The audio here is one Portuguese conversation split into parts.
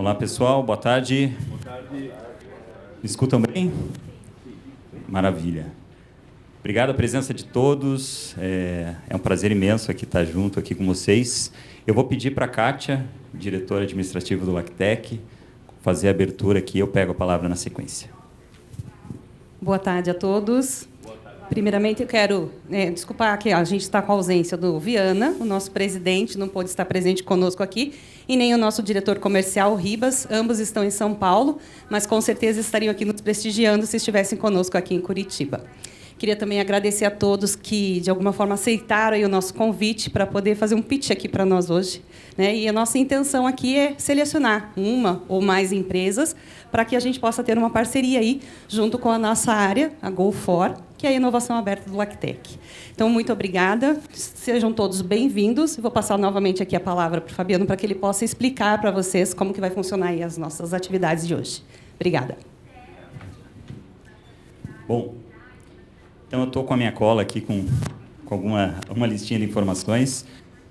Olá, pessoal. Boa tarde. Me escutam bem? Maravilha. Obrigado a presença de todos. É um prazer imenso aqui estar junto aqui com vocês. Eu vou pedir para a Kátia, diretora administrativa do Lactec, fazer a abertura aqui. Eu pego a palavra na sequência. Boa tarde a todos. Primeiramente, eu quero desculpar que a gente está com a ausência do Viana, o nosso presidente, não pôde estar presente conosco aqui, e nem o nosso diretor comercial, o Ribas. Ambos estão em São Paulo, mas com certeza estariam aqui nos prestigiando se estivessem conosco aqui em Curitiba. Queria também agradecer a todos que, de alguma forma, aceitaram aí o nosso convite para poder fazer um pitch aqui para nós hoje. E a nossa intenção aqui é selecionar uma ou mais empresas para que a gente possa ter uma parceria aí junto com a nossa área, a Go4, que é a inovação aberta do Lactec. Então, muito obrigada. Sejam todos bem-vindos. Vou passar novamente aqui a palavra para o Fabiano para que ele possa explicar para vocês como que vai funcionar aí as nossas atividades de hoje. Obrigada. Bom, então eu estou com a minha cola aqui com uma listinha de informações.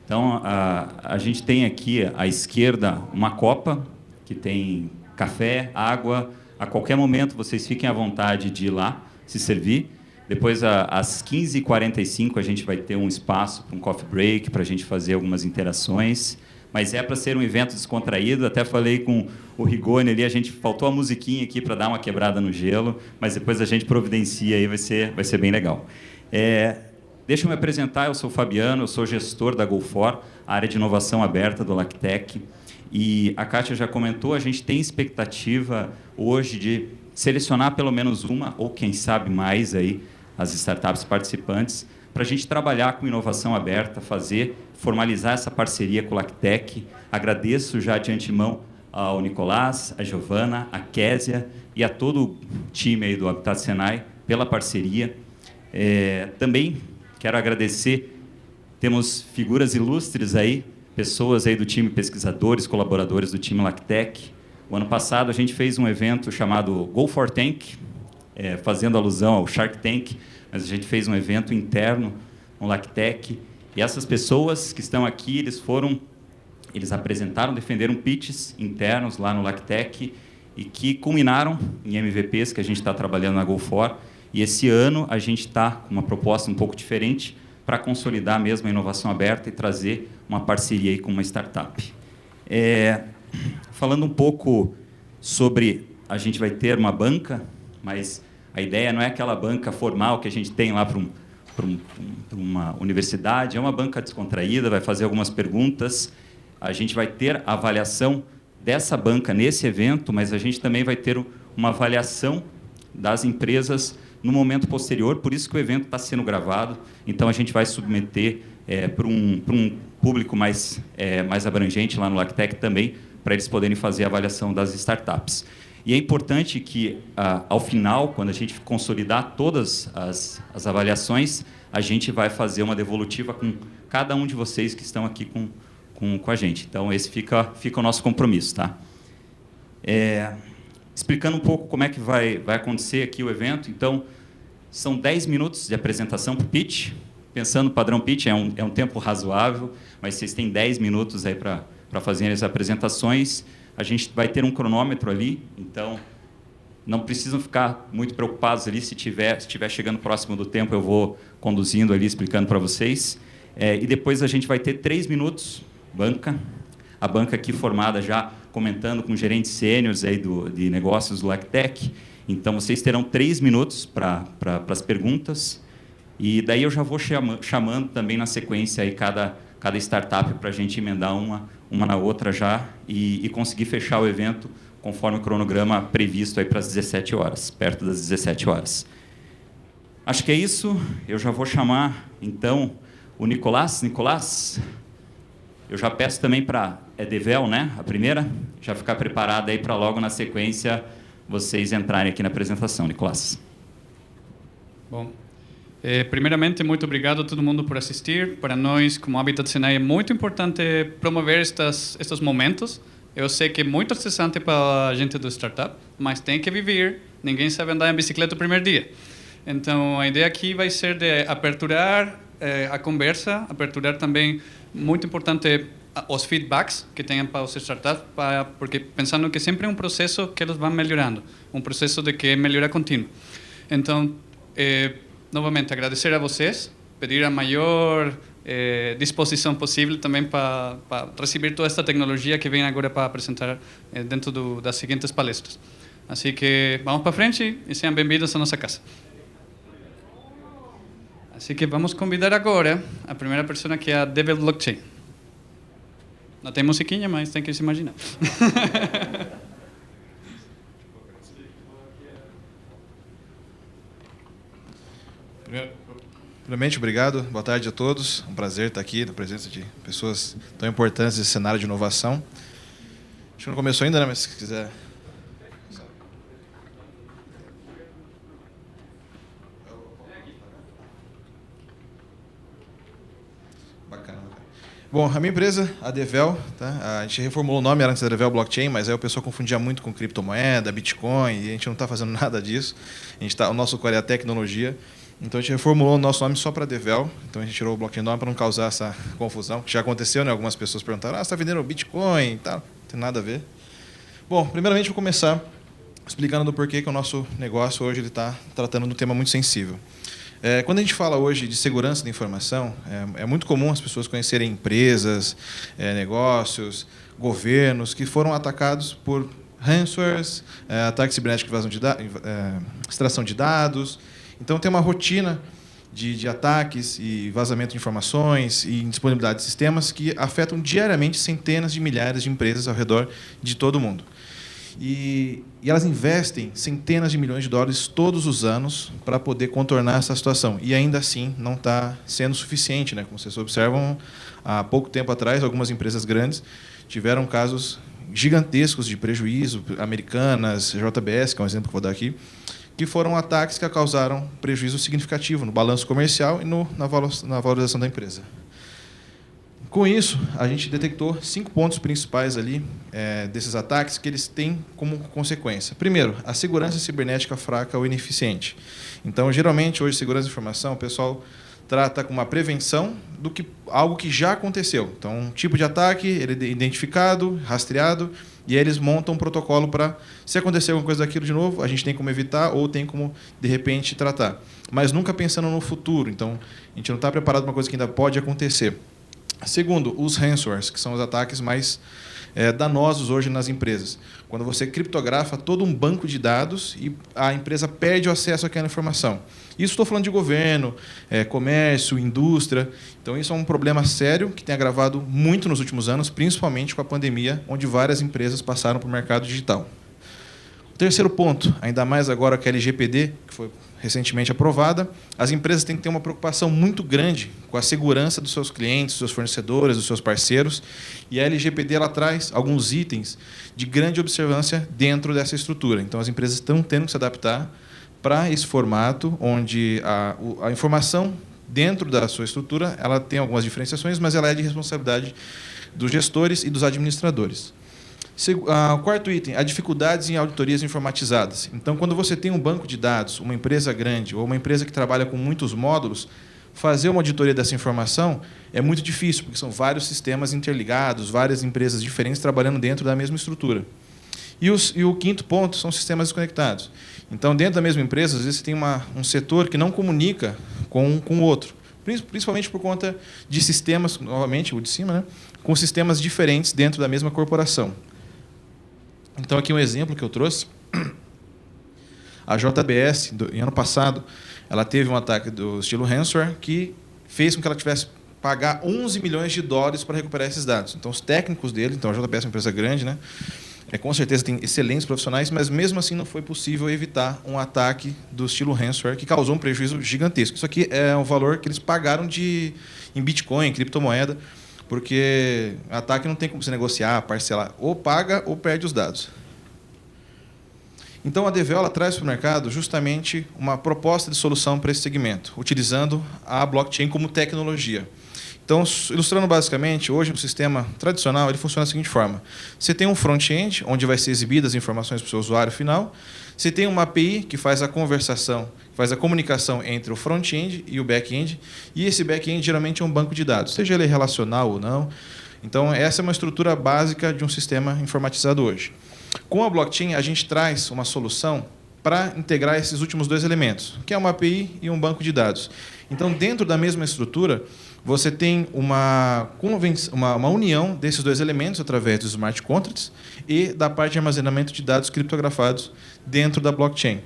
Então, a gente tem aqui à esquerda uma copa que tem café, água. A qualquer momento, vocês fiquem à vontade de ir lá se servir. Depois, às 15h45, a gente vai ter um espaço para um coffee break, para a gente fazer algumas interações. Mas é para ser um evento descontraído. Até falei com o Rigoni ali, faltou a musiquinha aqui para dar uma quebrada no gelo, mas depois a gente providencia aí, vai ser bem legal. Deixa eu me apresentar, eu sou o Fabiano, eu sou gestor da Go4, área de inovação aberta do Lactec. E a Kátia já comentou, a gente tem expectativa hoje de selecionar pelo menos uma, ou quem sabe mais, aí, as startups participantes, para a gente trabalhar com inovação aberta, formalizar essa parceria com o Lactec. Agradeço já de antemão ao Nicolás, a Giovana, a Késia e a todo o time aí do Habitat Senai pela parceria. Também quero agradecer, temos figuras ilustres aí, pessoas aí do time, pesquisadores, colaboradores do time Lactec. O ano passado a gente fez um evento chamado Go4Tank, fazendo alusão ao Shark Tank, mas a gente fez um evento interno no Lactec. E essas pessoas que estão aqui, eles apresentaram, defenderam pitches internos lá no Lactec e que culminaram em MVPs que a gente está trabalhando na Go4. E esse ano a gente está com uma proposta um pouco diferente para consolidar mesmo a inovação aberta e trazer uma parceria aí com uma startup. Falando um pouco sobre, a gente vai ter uma banca, mas a ideia não é aquela banca formal que a gente tem lá para uma universidade, é uma banca descontraída, vai fazer algumas perguntas. A gente vai ter a avaliação dessa banca nesse evento, mas a gente também vai ter uma avaliação das empresas no momento posterior, por isso que o evento está sendo gravado. Então, a gente vai submeter para um público mais abrangente lá no Lactec também, para eles poderem fazer a avaliação das startups. E é importante que, ao final, quando a gente consolidar todas as avaliações, a gente vai fazer uma devolutiva com cada um de vocês que estão aqui com a gente. Então, esse fica o nosso compromisso. Tá? Explicando um pouco como é que vai acontecer aqui o evento. Então, são 10 minutos de apresentação para o pitch. Pensando no padrão pitch, é um tempo razoável, mas vocês têm 10 minutos aí para fazerem as apresentações. A gente vai ter um cronômetro ali, então não precisam ficar muito preocupados ali. Se estiver chegando próximo do tempo, eu vou conduzindo ali, explicando para vocês. E depois a gente vai ter 3 minutos, banca. A banca aqui formada já comentando com gerentes sêniores aí de negócios do Lactec. Então, vocês terão 3 minutos para as perguntas. E daí eu já vou chamando também na sequência aí cada startup para a gente emendar uma na outra já e conseguir fechar o evento conforme o cronograma previsto aí para as 17 horas, perto das 17 horas. Acho que é isso. Eu já vou chamar, então, o Nicolás. Nicolás, eu já peço também para Devel, né, a primeira, já ficar preparada aí para logo na sequência vocês entrarem aqui na apresentação. Nicolás. Bom, primeiramente, muito obrigado a todo mundo por assistir. Para nós, como Habitat Senai, é muito importante promover estes momentos. Eu sei que é muito estressante para a gente do startup, mas tem que viver. Ninguém sabe andar em bicicleta o primeiro dia. Então, a ideia aqui vai ser de aperturar a conversa, aperturar também, muito importante, os feedbacks que tenham para os startups, porque pensando que sempre é um processo que eles vão melhorando, um processo de que melhora contínua. Então, novamente, agradecer a vocês, pedir a maior disposição possível também para receber toda esta tecnologia que vem agora para apresentar dentro das seguintes palestras. Assim que vamos para frente e sejam bem-vindos à nossa casa. Assim que vamos convidar agora a primeira pessoa, que é a Devel Blockchain. Não tem musiquinha, mas tem que se imaginar. Primeiramente, obrigado. Boa tarde a todos. É um prazer estar aqui na presença de pessoas tão importantes nesse cenário de inovação. Acho que não começou ainda, né? Mas se quiser... Bacana. Bom, a minha empresa, a Devel, tá? A gente reformulou o nome, era antes da Devel Blockchain, mas aí o pessoal confundia muito com criptomoeda, Bitcoin, e a gente não está fazendo nada disso. O nosso core é a tecnologia. Então a gente reformulou o nosso nome só para Devel. Então a gente tirou o blockchain nome para não causar essa confusão, que já aconteceu, né? Algumas pessoas perguntaram: você está vendendo Bitcoin e tal? Não tem nada a ver. Bom, primeiramente vou começar explicando do porquê que o nosso negócio hoje está tratando de um tema muito sensível. Quando a gente fala hoje de segurança da informação, é muito comum as pessoas conhecerem empresas, negócios, governos que foram atacados por ransomwares, ataques cibernéticos de extração de dados. Então, tem uma rotina de ataques e vazamento de informações e indisponibilidade de sistemas que afetam diariamente centenas de milhares de empresas ao redor de todo o mundo. E elas investem centenas de milhões de dólares todos os anos para poder contornar essa situação. E ainda assim não está sendo suficiente, né? Como vocês observam, há pouco tempo atrás, algumas empresas grandes tiveram casos gigantescos de prejuízo, Americanas, JBS, que é um exemplo que eu vou dar aqui, que foram ataques que causaram prejuízo significativo no balanço comercial e na valorização da empresa. Com isso, a gente detectou 5 pontos principais ali desses ataques que eles têm como consequência. Primeiro, a segurança cibernética fraca ou ineficiente. Então, geralmente, hoje, segurança de informação, o pessoal trata com uma prevenção do que algo que já aconteceu. Então, um tipo de ataque, ele é identificado, rastreado, e aí eles montam um protocolo para, se acontecer alguma coisa daquilo de novo, a gente tem como evitar ou tem como, de repente, tratar. Mas nunca pensando no futuro. Então, a gente não está preparado para uma coisa que ainda pode acontecer. Segundo, os ransomwares, que são os ataques mais danosos hoje nas empresas. Quando você criptografa todo um banco de dados e a empresa perde o acesso àquela informação. Isso estou falando de governo, comércio, indústria. Então, isso é um problema sério que tem agravado muito nos últimos anos, principalmente com a pandemia, onde várias empresas passaram para o mercado digital. O terceiro ponto, ainda mais agora que a LGPD, que foi recentemente aprovada, as empresas têm que ter uma preocupação muito grande com a segurança dos seus clientes, dos seus fornecedores, dos seus parceiros. E a LGPD ela traz alguns itens de grande observância dentro dessa estrutura. Então, as empresas estão tendo que se adaptar para esse formato, onde a informação dentro da sua estrutura ela tem algumas diferenciações, mas ela é de responsabilidade dos gestores e dos administradores. O quarto item, as dificuldades em auditorias informatizadas. Então, quando você tem um banco de dados, uma empresa grande ou uma empresa que trabalha com muitos módulos, fazer uma auditoria dessa informação é muito difícil, porque são vários sistemas interligados, várias empresas diferentes trabalhando dentro da mesma estrutura. E o quinto ponto são sistemas desconectados. Então, dentro da mesma empresa, às vezes, você tem um setor que não comunica com o outro, principalmente por conta de sistemas, novamente, o de cima, né, com sistemas diferentes dentro da mesma corporação. Então, aqui um exemplo que eu trouxe. A JBS, em ano passado, ela teve um ataque do estilo ransomware que fez com que ela tivesse que pagar 11 milhões de dólares para recuperar esses dados. Então, os técnicos dele, então a JBS é uma empresa grande, né? Com certeza tem excelentes profissionais, mas mesmo assim não foi possível evitar um ataque do estilo ransomware que causou um prejuízo gigantesco. Isso aqui é o valor que eles pagaram em Bitcoin, em criptomoeda, porque ataque não tem como se negociar, parcelar. Ou paga ou perde os dados. Então, a Devel ela traz para o mercado justamente uma proposta de solução para esse segmento, utilizando a blockchain como tecnologia. Então, ilustrando basicamente, hoje o sistema tradicional ele funciona da seguinte forma. Você tem um front-end, onde vai ser exibidas as informações para o seu usuário final. Você tem uma API que faz a conversação, faz a comunicação entre o front-end e o back-end. E esse back-end geralmente é um banco de dados, seja ele relacional ou não. Então, essa é uma estrutura básica de um sistema informatizado hoje. Com a blockchain, a gente traz uma solução para integrar esses últimos dois elementos, que é uma API e um banco de dados. Então, dentro da mesma estrutura, você tem uma união desses dois elementos através dos smart contracts e da parte de armazenamento de dados criptografados dentro da blockchain.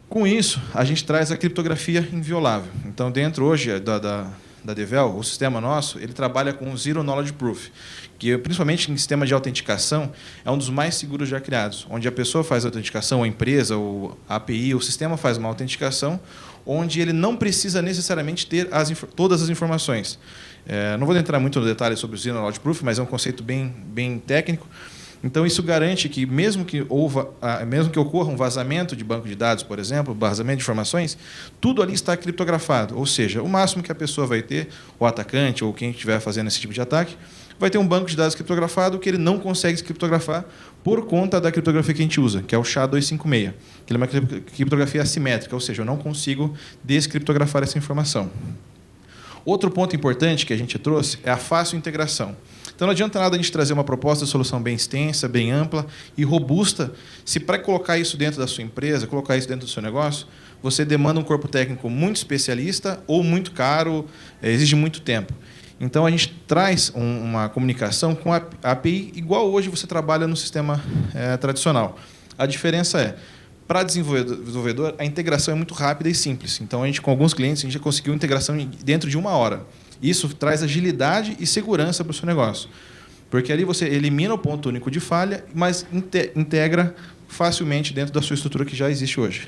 Com isso, a gente traz a criptografia inviolável. Então, dentro hoje da Devel, o sistema nosso, ele trabalha com o Zero Knowledge Proof, que principalmente em sistema de autenticação é um dos mais seguros já criados, onde a pessoa faz a autenticação, a empresa, a API, o sistema faz uma autenticação, onde ele não precisa necessariamente ter todas as informações. Não vou entrar muito no detalhe sobre o Zero Knowledge Proof, mas é um conceito bem técnico. Então, isso garante que, mesmo que ocorra um vazamento de banco de dados, por exemplo, vazamento de informações, tudo ali está criptografado. Ou seja, o máximo que a pessoa vai ter, o atacante ou quem estiver fazendo esse tipo de ataque, vai ter um banco de dados criptografado que ele não consegue criptografar por conta da criptografia que a gente usa, que é o SHA-256, que é uma criptografia assimétrica, ou seja, eu não consigo descriptografar essa informação. Outro ponto importante que a gente trouxe é a fácil integração. Então, não adianta nada a gente trazer uma proposta de solução bem extensa, bem ampla e robusta, se para colocar isso dentro da sua empresa, colocar isso dentro do seu negócio, você demanda um corpo técnico muito especialista ou muito caro, exige muito tempo. Então, a gente traz uma comunicação com a API igual hoje você trabalha no sistema tradicional. A diferença é, para desenvolvedor, a integração é muito rápida e simples. Então, com alguns clientes, a gente já conseguiu integração dentro de 1 hora. Isso traz agilidade e segurança para o seu negócio. Porque ali você elimina o ponto único de falha, mas integra facilmente dentro da sua estrutura que já existe hoje.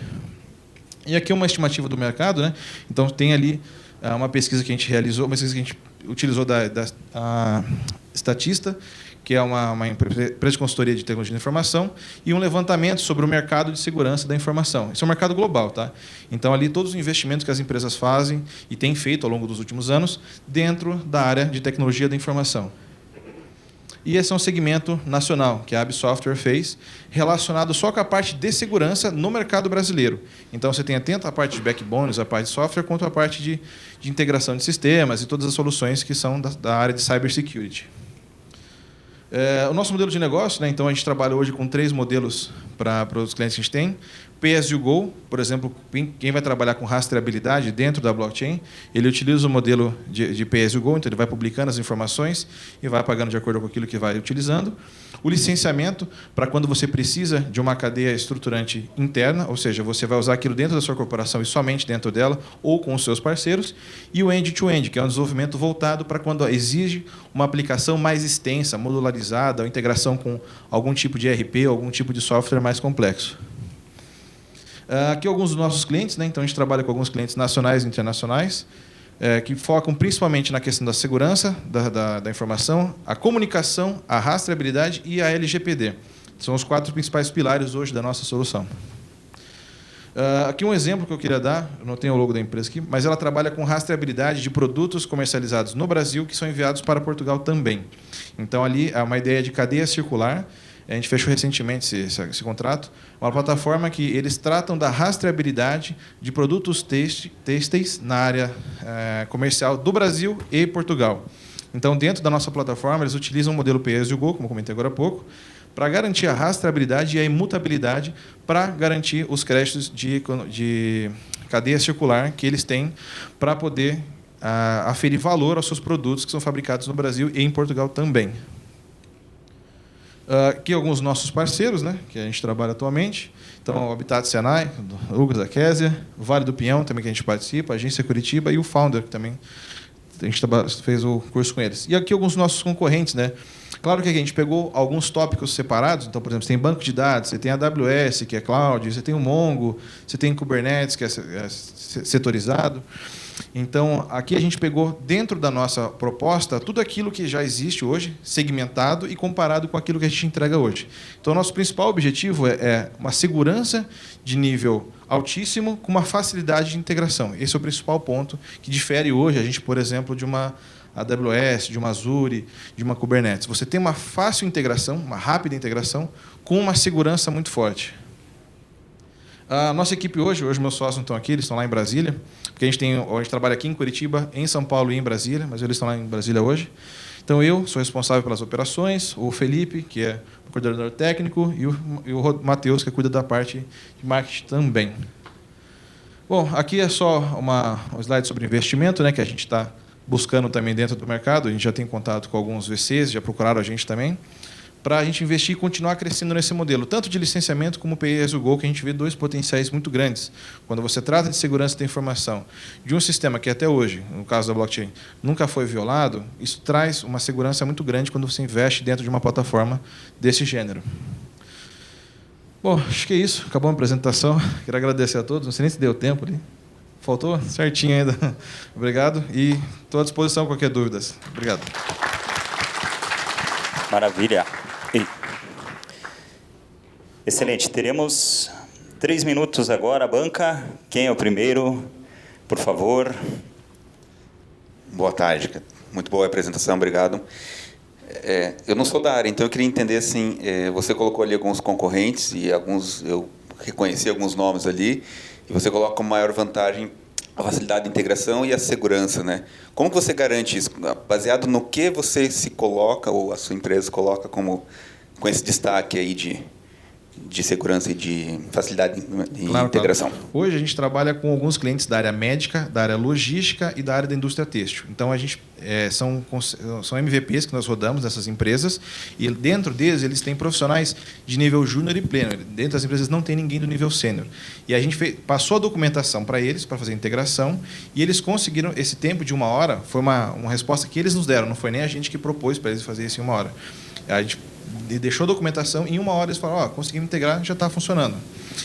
E aqui é uma estimativa do mercado, né? Então, tem ali uma pesquisa que a gente realizou, uma pesquisa que a gente utilizou da Statista, que é uma empresa de consultoria de tecnologia da informação, e um levantamento sobre o mercado de segurança da informação. Isso é um mercado global, tá? Então, ali, todos os investimentos que as empresas fazem e têm feito ao longo dos últimos anos dentro da área de tecnologia da informação. E esse é um segmento nacional que a AB Software fez, relacionado só com a parte de segurança no mercado brasileiro. Então, você tem tanto a parte de backbones, a parte de software, quanto a parte de integração de sistemas e todas as soluções que são da área de cybersecurity. O nosso modelo de negócio, né, então, a gente trabalha hoje com 3 modelos para os clientes que a gente tem. Pay-as-you-go, por exemplo, quem vai trabalhar com rastreabilidade dentro da blockchain, ele utiliza o modelo de Pay-as-you-go, então ele vai publicando as informações e vai pagando de acordo com aquilo que vai utilizando. O licenciamento, para quando você precisa de uma cadeia estruturante interna, ou seja, você vai usar aquilo dentro da sua corporação e somente dentro dela, ou com os seus parceiros. E o end-to-end, que é um desenvolvimento voltado para quando exige uma aplicação mais extensa, modularizada, ou integração com algum tipo de ERP, ou algum tipo de software mais complexo. Aqui alguns dos nossos clientes, né? Então a gente trabalha com alguns clientes nacionais e internacionais, que focam principalmente na questão da segurança da informação, a comunicação, a rastreabilidade e a LGPD. São os 4 principais pilares hoje da nossa solução. Aqui um exemplo que eu queria dar, eu não tenho o logo da empresa aqui, mas ela trabalha com rastreabilidade de produtos comercializados no Brasil que são enviados para Portugal também. Então ali é uma ideia de cadeia circular. A gente fechou recentemente esse contrato, uma plataforma que eles tratam da rastreabilidade de produtos têxteis na área comercial do Brasil e Portugal. Então, dentro da nossa plataforma, eles utilizam o modelo Pay-as-you-go, como comentei agora há pouco, para garantir a rastreabilidade e a imutabilidade para garantir os créditos de cadeia circular que eles têm para poder aferir valor aos seus produtos que são fabricados no Brasil e em Portugal também. Aqui alguns dos nossos parceiros, né, que a gente trabalha atualmente. Então, o Habitat Senai, do Hugo da Késia, o Vale do Pinhão, também que a gente participa, a Agência Curitiba e o Founder, que também a gente fez o curso com eles. E aqui alguns dos nossos concorrentes, né? Claro que aqui a gente pegou alguns tópicos separados. Então, por exemplo, você tem banco de dados, você tem a AWS, que é cloud, você tem o Mongo, você tem Kubernetes, que é setorizado. Então, aqui a gente pegou, dentro da nossa proposta, tudo aquilo que já existe hoje, segmentado e comparado com aquilo que a gente entrega hoje. Então, o nosso principal objetivo é uma segurança de nível altíssimo com uma facilidade de integração. Esse é o principal ponto que difere hoje a gente, por exemplo, de uma AWS, de uma Azure, de uma Kubernetes. Você tem uma fácil integração, uma rápida integração, com uma segurança muito forte. A nossa equipe hoje meus sócios não estão aqui, eles estão lá em Brasília, porque a gente trabalha aqui em Curitiba, em São Paulo e em Brasília, mas eles estão lá em Brasília hoje. Então, eu sou responsável pelas operações, o Felipe, que é o coordenador técnico, e o Matheus, que cuida da parte de marketing também. Bom, aqui é só um slide sobre investimento, né, que a gente está buscando também dentro do mercado. A gente já tem contato com alguns VCs, já procuraram a gente também, para a gente investir e continuar crescendo nesse modelo, tanto de licenciamento como Pay as you go, que a gente vê dois potenciais muito grandes. Quando você trata de segurança da informação de um sistema que até hoje, no caso da blockchain, nunca foi violado, isso traz uma segurança muito grande quando você investe dentro de uma plataforma desse gênero. Bom, acho que é isso. Acabou a apresentação. Quero agradecer a todos. Não sei nem se deu tempo ali. Faltou? Certinho ainda. Obrigado. E estou à disposição para qualquer dúvida. Obrigado. Maravilha. Excelente. Teremos 3 minutos agora. Banca, quem é o primeiro? Por favor. Boa tarde. Muito boa a apresentação, obrigado. Eu não sou da área, então eu queria entender assim, você colocou ali alguns concorrentes e eu reconheci alguns nomes ali, e você coloca como maior vantagem a facilidade de integração e a segurança, né? Como que você garante isso? Baseado no que você se coloca, ou a sua empresa coloca com esse destaque aí de segurança e de facilidade de integração? Claro. Hoje a gente trabalha com alguns clientes da área médica, da área logística e da área da indústria têxtil. Então, são MVPs que nós rodamos nessas empresas, e dentro deles eles têm profissionais de nível júnior e pleno. Dentro das empresas não tem ninguém do nível sênior. E a gente passou a documentação para eles, para fazer a integração, e eles conseguiram esse tempo de 1 hora. Foi uma resposta que eles nos deram, não foi nem a gente que propôs para eles fazerem isso em 1 hora. A gente deixou a documentação, em 1 hora eles falaram, conseguimos integrar, já está funcionando.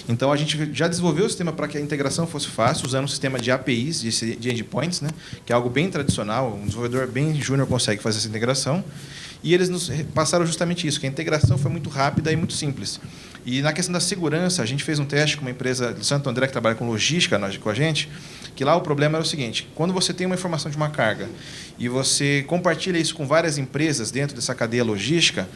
Então, a gente já desenvolveu o sistema para que a integração fosse fácil, usando um sistema de APIs, de endpoints, né, que é algo bem tradicional, um desenvolvedor bem júnior consegue fazer essa integração, e eles nos passaram justamente isso, que a integração foi muito rápida e muito simples. E na questão da segurança, a gente fez um teste com uma empresa de Santo André que trabalha com logística com a gente, que lá o problema era o seguinte: quando você tem uma informação de uma carga e você compartilha isso com várias empresas dentro dessa cadeia logística,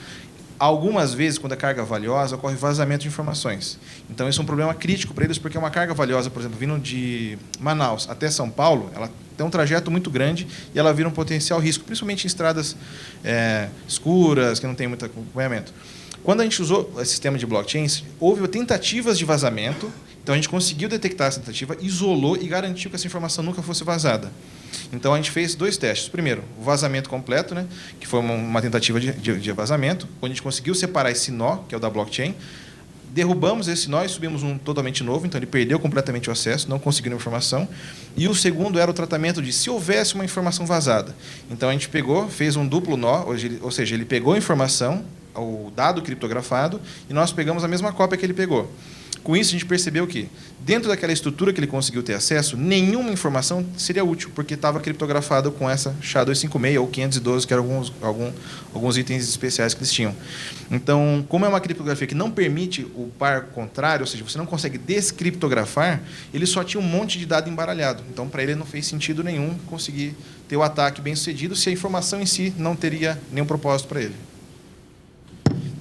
algumas vezes, quando a carga é valiosa, ocorre vazamento de informações. Então, isso é um problema crítico para eles, porque uma carga valiosa, por exemplo, vindo de Manaus até São Paulo, ela tem um trajeto muito grande e ela vira um potencial risco, principalmente em estradas escuras, que não tem muito acompanhamento. Quando a gente usou o sistema de blockchains, houve tentativas de vazamento, então a gente conseguiu detectar essa tentativa, isolou e garantiu que essa informação nunca fosse vazada. Então, a gente fez 2 testes. Primeiro, o vazamento completo, né, que foi uma tentativa de vazamento, onde a gente conseguiu separar esse nó, que é o da blockchain, derrubamos esse nó e subimos um totalmente novo, então ele perdeu completamente o acesso, não conseguiu a informação. E o segundo era o tratamento de se houvesse uma informação vazada. Então, a gente fez um duplo nó, ou seja, ele pegou a informação, o dado criptografado, e nós pegamos a mesma cópia que ele pegou. Com isso, a gente percebeu que, dentro daquela estrutura que ele conseguiu ter acesso, nenhuma informação seria útil, porque estava criptografado com essa SHA-256 ou 512, que eram alguns itens especiais que eles tinham. Então, como é uma criptografia que não permite o par contrário, ou seja, você não consegue descriptografar, ele só tinha um monte de dado embaralhado. Então, para ele, não fez sentido nenhum conseguir ter o ataque bem sucedido se a informação em si não teria nenhum propósito para ele.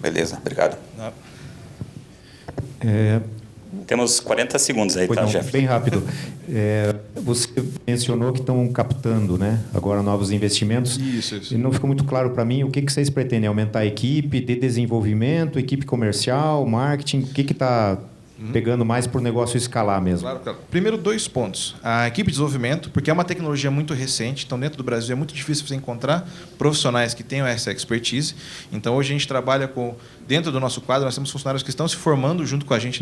Beleza, obrigado. Temos 40 segundos aí, tá, Jeff? Bem rápido. Você mencionou que estão captando, né, agora novos investimentos. Isso. E não ficou muito claro para mim o que vocês pretendem. Aumentar a equipe de desenvolvimento, equipe comercial, marketing? O que está pegando mais para o negócio escalar mesmo? Claro. Primeiro, 2 pontos. A equipe de desenvolvimento, porque é uma tecnologia muito recente, então dentro do Brasil é muito difícil você encontrar profissionais que tenham essa expertise. Então, hoje a gente trabalha dentro do nosso quadro, nós temos funcionários que estão se formando junto com a gente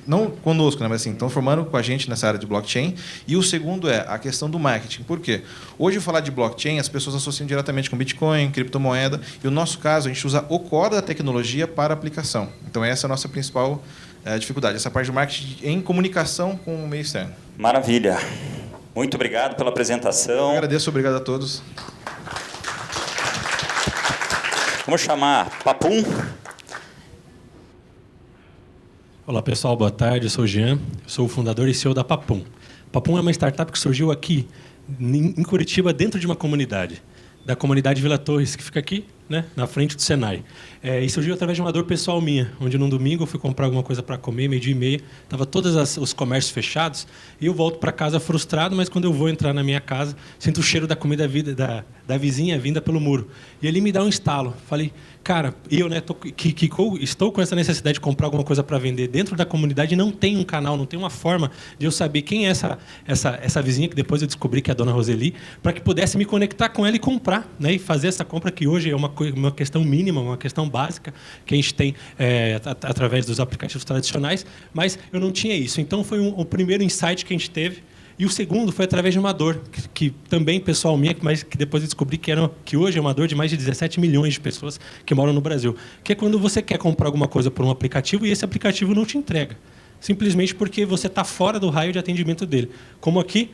não conosco, né, mas assim, estão formando com a gente nessa área de blockchain. E o segundo é a questão do marketing. Por quê? Hoje, falar de blockchain, as pessoas associam diretamente com Bitcoin, criptomoeda, e no nosso caso, a gente usa o core da tecnologia para aplicação. Então, essa é a nossa principal dificuldade, essa parte de marketing em comunicação com o meio externo. Maravilha. Muito obrigado pela apresentação. Eu agradeço, obrigado a todos. Vamos chamar Papum. Olá, pessoal. Boa tarde. Eu sou o Jean. Sou o fundador e CEO da Papum. Papum é uma startup que surgiu aqui, em Curitiba, dentro de uma comunidade. Da comunidade Vila Torres, que fica aqui né, na frente do Senai. E surgiu através de uma dor pessoal minha, onde num domingo eu fui comprar alguma coisa para comer, 12:30, estava todos os comércios fechados, e eu volto para casa frustrado, mas quando eu vou entrar na minha casa, sinto o cheiro da comida da vizinha vinda pelo muro. E ele me dá um estalo. Falei, cara, eu, né, estou com essa necessidade de comprar alguma coisa para vender dentro da comunidade e não tem um canal, não tem uma forma de eu saber quem é essa vizinha, que depois eu descobri que é a dona Roseli, para que pudesse me conectar com ela e comprar, né, e fazer essa compra que hoje é uma questão mínima, uma questão básica que a gente tem através dos aplicativos tradicionais, mas eu não tinha isso. Então foi o primeiro insight que a gente teve. E o segundo foi através de uma dor, que também pessoal minha, mas que depois eu descobri que hoje é uma dor de mais de 17 milhões de pessoas que moram no Brasil. Que é quando você quer comprar alguma coisa por um aplicativo e esse aplicativo não te entrega. Simplesmente porque você está fora do raio de atendimento dele. Como aqui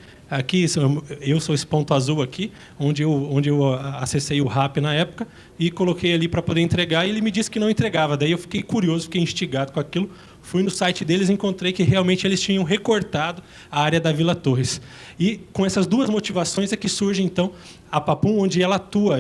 eu sou esse ponto azul aqui, onde eu acessei o Rappi na época e coloquei ali para poder entregar, e ele me disse que não entregava. Daí eu fiquei curioso, fiquei instigado com aquilo, fui no site deles e encontrei que realmente eles tinham recortado a área da Vila Torres. E com essas duas motivações é que surge, então, a Papum, onde ela atua.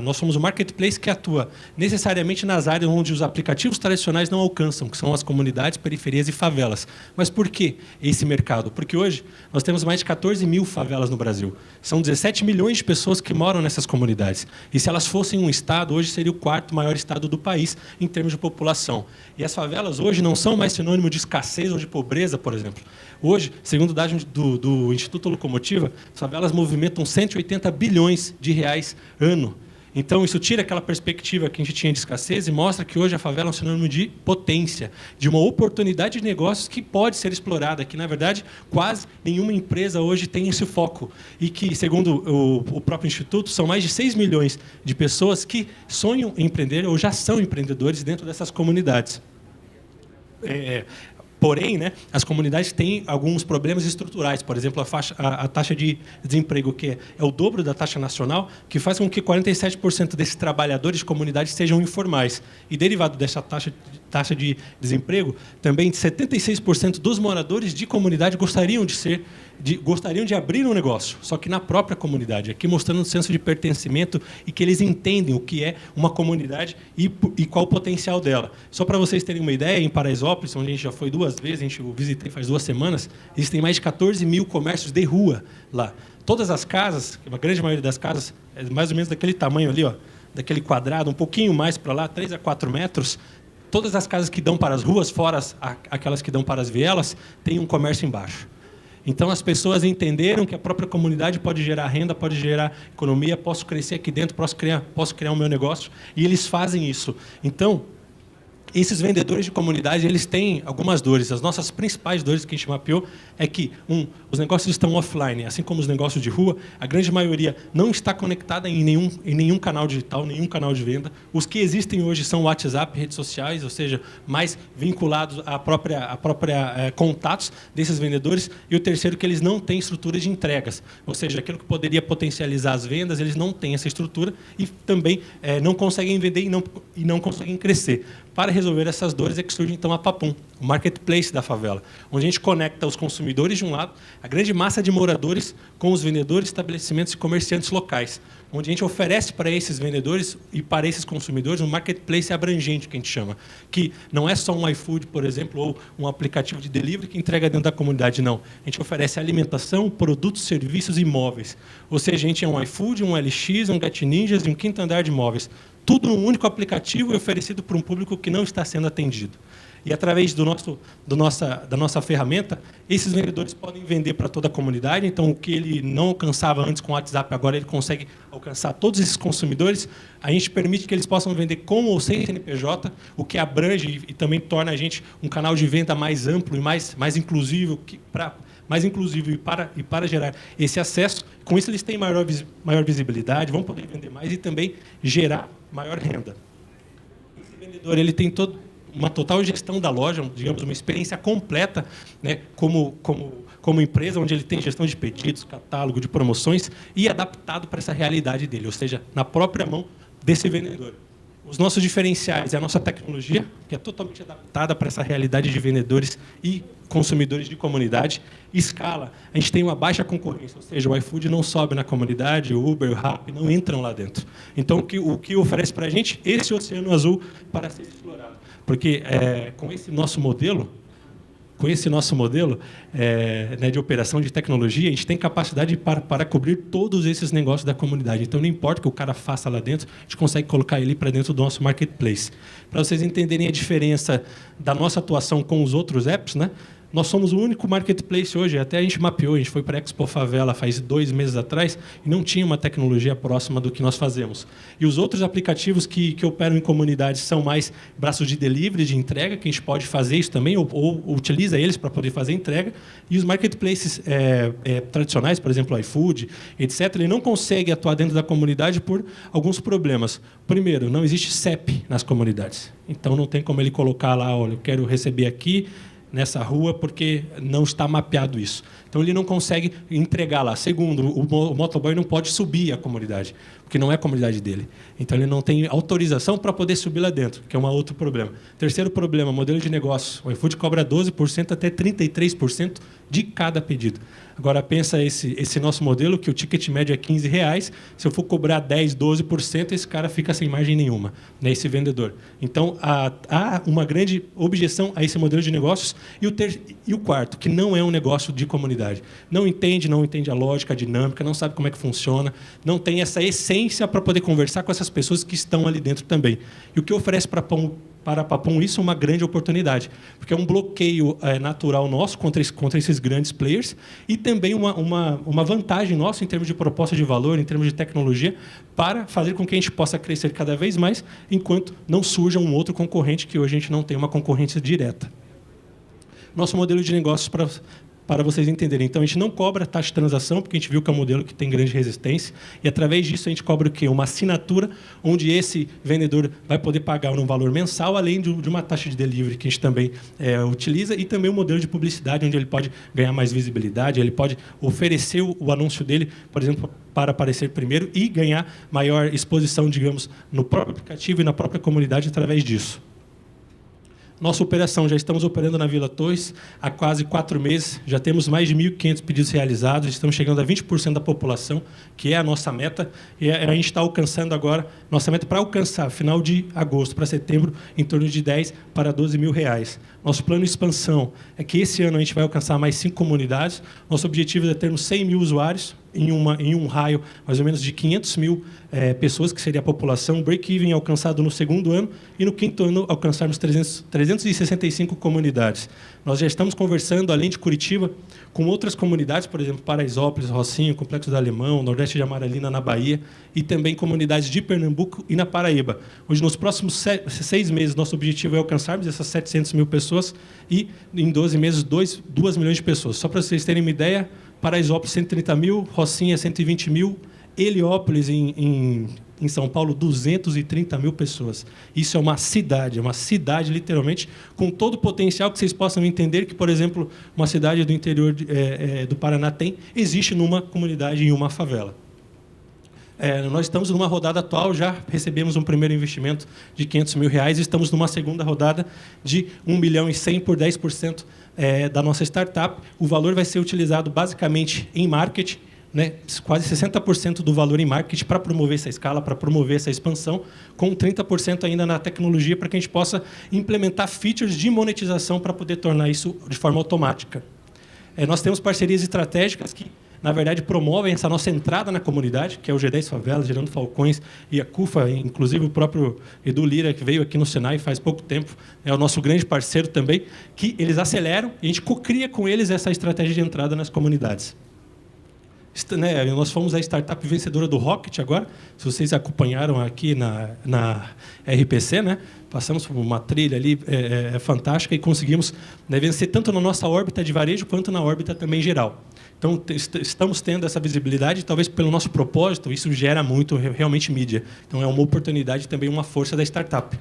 Nós somos o marketplace que atua necessariamente nas áreas onde os aplicativos tradicionais não alcançam, que são as comunidades, periferias e favelas. Mas por que esse mercado? Porque hoje nós temos mais de 14 mil favelas no Brasil. São 17 milhões de pessoas que moram nessas comunidades. E se elas fossem um estado, hoje seria o 4º maior estado do país em termos de população. E as favelas hoje não são mais sinônimo de escassez ou de pobreza, por exemplo. Hoje, segundo dados do Instituto Locomotiva, as favelas movimentam 180 bilhões de reais ano. Então, isso tira aquela perspectiva que a gente tinha de escassez e mostra que hoje a favela é um sinônimo de potência, de uma oportunidade de negócios que pode ser explorada, que, na verdade, quase nenhuma empresa hoje tem esse foco. E que, segundo o próprio Instituto, são mais de 6 milhões de pessoas que sonham em empreender ou já são empreendedores dentro dessas comunidades. Porém, né, as comunidades têm alguns problemas estruturais. Por exemplo, a taxa de desemprego, que é o dobro da taxa nacional, que faz com que 47% desses trabalhadores de comunidades sejam informais. E, derivado dessa taxa de desemprego, também 76% dos moradores de comunidade gostariam de abrir um negócio, só que na própria comunidade, aqui mostrando um senso de pertencimento e que eles entendem o que é uma comunidade e qual o potencial dela. Só para vocês terem uma ideia, em Paraisópolis, onde a gente já foi 2 vezes, a gente visitei faz 2 semanas, existem mais de 14 mil comércios de rua lá. Todas as casas, a grande maioria das casas, é mais ou menos daquele tamanho ali, ó, daquele quadrado, um pouquinho mais para lá, 3 a 4 metros, todas as casas que dão para as ruas, fora aquelas que dão para as vielas, têm um comércio embaixo. Então, as pessoas entenderam que a própria comunidade pode gerar renda, pode gerar economia, posso crescer aqui dentro, posso criar o meu negócio, e eles fazem isso. Então, esses vendedores de comunidade, eles têm algumas dores. As nossas principais dores que a gente mapeou é que, os negócios estão offline, assim como os negócios de rua, a grande maioria não está conectada em nenhum canal digital, nenhum canal de venda. Os que existem hoje são WhatsApp, redes sociais, ou seja, mais vinculados à própria contatos desses vendedores. E o terceiro, que eles não têm estrutura de entregas, ou seja, aquilo que poderia potencializar as vendas, eles não têm essa estrutura e também não conseguem vender e não conseguem crescer. Para resolver essas dores é que surge, então, a Papum, o marketplace da favela, onde a gente conecta os consumidores de um lado, a grande massa de moradores com os vendedores, estabelecimentos e comerciantes locais, onde a gente oferece para esses vendedores e para esses consumidores um marketplace abrangente, que a gente chama, que não é só um iFood, por exemplo, ou um aplicativo de delivery que entrega dentro da comunidade, não. A gente oferece alimentação, produtos, serviços e imóveis. Ou seja, a gente é um iFood, um LX, um Get Ninjas e um quinto andar de imóveis. Tudo num único aplicativo e oferecido para um público que não está sendo atendido. E, através da nossa ferramenta, esses vendedores podem vender para toda a comunidade. Então, o que ele não alcançava antes com o WhatsApp, agora ele consegue alcançar todos esses consumidores. A gente permite que eles possam vender com ou sem CNPJ, o que abrange e também torna a gente um canal de venda mais amplo e mais inclusivo, e para gerar esse acesso. Com isso, eles têm maior visibilidade, vão poder vender mais e também gerar maior renda. Esse vendedor, ele tem uma total gestão da loja, digamos, uma experiência completa, né, como empresa, onde ele tem gestão de pedidos, catálogo de promoções e adaptado para essa realidade dele, ou seja, na própria mão desse vendedor. Os nossos diferenciais é a nossa tecnologia, que é totalmente adaptada para essa realidade de vendedores e consumidores de comunidade. Escala, a gente tem uma baixa concorrência, ou seja, o iFood não sobe na comunidade, o Uber, o Rappi não entram lá dentro. Então, o que oferece para a gente esse oceano azul para ser explorado? Porque com esse nosso modelo de operação de tecnologia, a gente tem capacidade para cobrir todos esses negócios da comunidade. Então, não importa o que o cara faça lá dentro, a gente consegue colocar ele para dentro do nosso marketplace. Para vocês entenderem a diferença da nossa atuação com os outros apps, né? Nós somos o único marketplace hoje, até a gente mapeou, a gente foi para a Expo Favela faz 2 meses atrás e não tinha uma tecnologia próxima do que nós fazemos. E os outros aplicativos que operam em comunidades são mais braços de delivery, de entrega, que a gente pode fazer isso também, ou utiliza eles para poder fazer entrega. E os marketplaces tradicionais, por exemplo, o iFood, etc., ele não consegue atuar dentro da comunidade por alguns problemas. Primeiro, não existe CEP nas comunidades. Então, não tem como ele colocar lá, olha, eu quero receber aqui, nessa rua, porque não está mapeado isso. Então, ele não consegue entregar lá. Segundo, o motoboy não pode subir a comunidade, porque não é a comunidade dele. Então, ele não tem autorização para poder subir lá dentro, que é um outro problema. Terceiro problema, modelo de negócio. O iFood cobra 12% até 33% de cada pedido. Agora, pensa esse nosso modelo, que o ticket médio é R$15. Se eu for cobrar 10%, 12%, esse cara fica sem margem nenhuma, né, esse vendedor. Então, há uma grande objeção a esse modelo de negócios. E o quarto, que não é um negócio de comunidade. Não entende a lógica, a dinâmica, não sabe como é que funciona, não tem essa essência para poder conversar com essas pessoas que estão ali dentro também. E o que oferece para Papum isso é uma grande oportunidade, porque é um bloqueio natural nosso contra esses grandes players e também uma vantagem nossa em termos de proposta de valor, em termos de tecnologia, para fazer com que a gente possa crescer cada vez mais, enquanto não surja um outro concorrente, que hoje a gente não tem uma concorrência direta. Nosso modelo de negócios para vocês entenderem. Então, a gente não cobra taxa de transação, porque a gente viu que é um modelo que tem grande resistência, e através disso a gente cobra o quê? Uma assinatura, onde esse vendedor vai poder pagar um valor mensal, além de uma taxa de delivery, que a gente também utiliza, e também um modelo de publicidade, onde ele pode ganhar mais visibilidade, ele pode oferecer o anúncio dele, por exemplo, para aparecer primeiro e ganhar maior exposição, digamos, no próprio aplicativo e na própria comunidade através disso. Nossa operação, já estamos operando na Vila Torres há quase 4 meses, já temos mais de 1.500 pedidos realizados, estamos chegando a 20% da população, que é a nossa meta, e a gente está alcançando agora, nossa meta para alcançar, final de agosto para setembro, em torno de 10 para 12 mil reais. Nosso plano de expansão é que esse ano a gente vai alcançar mais 5 comunidades, nosso objetivo é termos 100 mil usuários, em um raio mais ou menos de 500 mil pessoas, que seria a população, break-even alcançado no 2º ano, e no 5º ano alcançarmos 365 comunidades. Nós já estamos conversando, além de Curitiba, com outras comunidades, por exemplo, Paraisópolis, Rocinho, Complexo do Alemão, Nordeste de Amaralina, na Bahia, e também comunidades de Pernambuco e na Paraíba. Hoje, nos próximos 6 meses, nosso objetivo é alcançarmos essas 700 mil pessoas e, em 12 meses, 2 milhões de pessoas. Só para vocês terem uma ideia, Paraisópolis, 130 mil, Rocinha, 120 mil, Heliópolis, em São Paulo, 230 mil pessoas. Isso é uma cidade, literalmente, com todo o potencial que vocês possam entender que, por exemplo, uma cidade do interior do Paraná existe numa comunidade, em uma favela. Nós estamos numa rodada atual, já recebemos um primeiro investimento de R$500 mil, e estamos numa segunda rodada de 1 milhão e 100 por 10% da nossa startup. O valor vai ser utilizado basicamente em marketing, né? Quase 60% do valor em marketing para promover essa escala, para promover essa expansão, com 30% ainda na tecnologia, para que a gente possa implementar features de monetização para poder tornar isso de forma automática. Nós temos parcerias estratégicas que, na verdade, promovem essa nossa entrada na comunidade, que é o G10 Favelas, Gerando Falcões e a CUFA, inclusive o próprio Edu Lira, que veio aqui no Senai faz pouco tempo, é o nosso grande parceiro também, que eles aceleram e a gente cocria com eles essa estratégia de entrada nas comunidades. Nós fomos a startup vencedora do Rocket agora, se vocês acompanharam aqui na RPC, né? Passamos por uma trilha ali fantástica e conseguimos vencer tanto na nossa órbita de varejo quanto na órbita também geral. Então, estamos tendo essa visibilidade, talvez pelo nosso propósito, isso gera muito realmente mídia. Então, é uma oportunidade também, uma força da startup.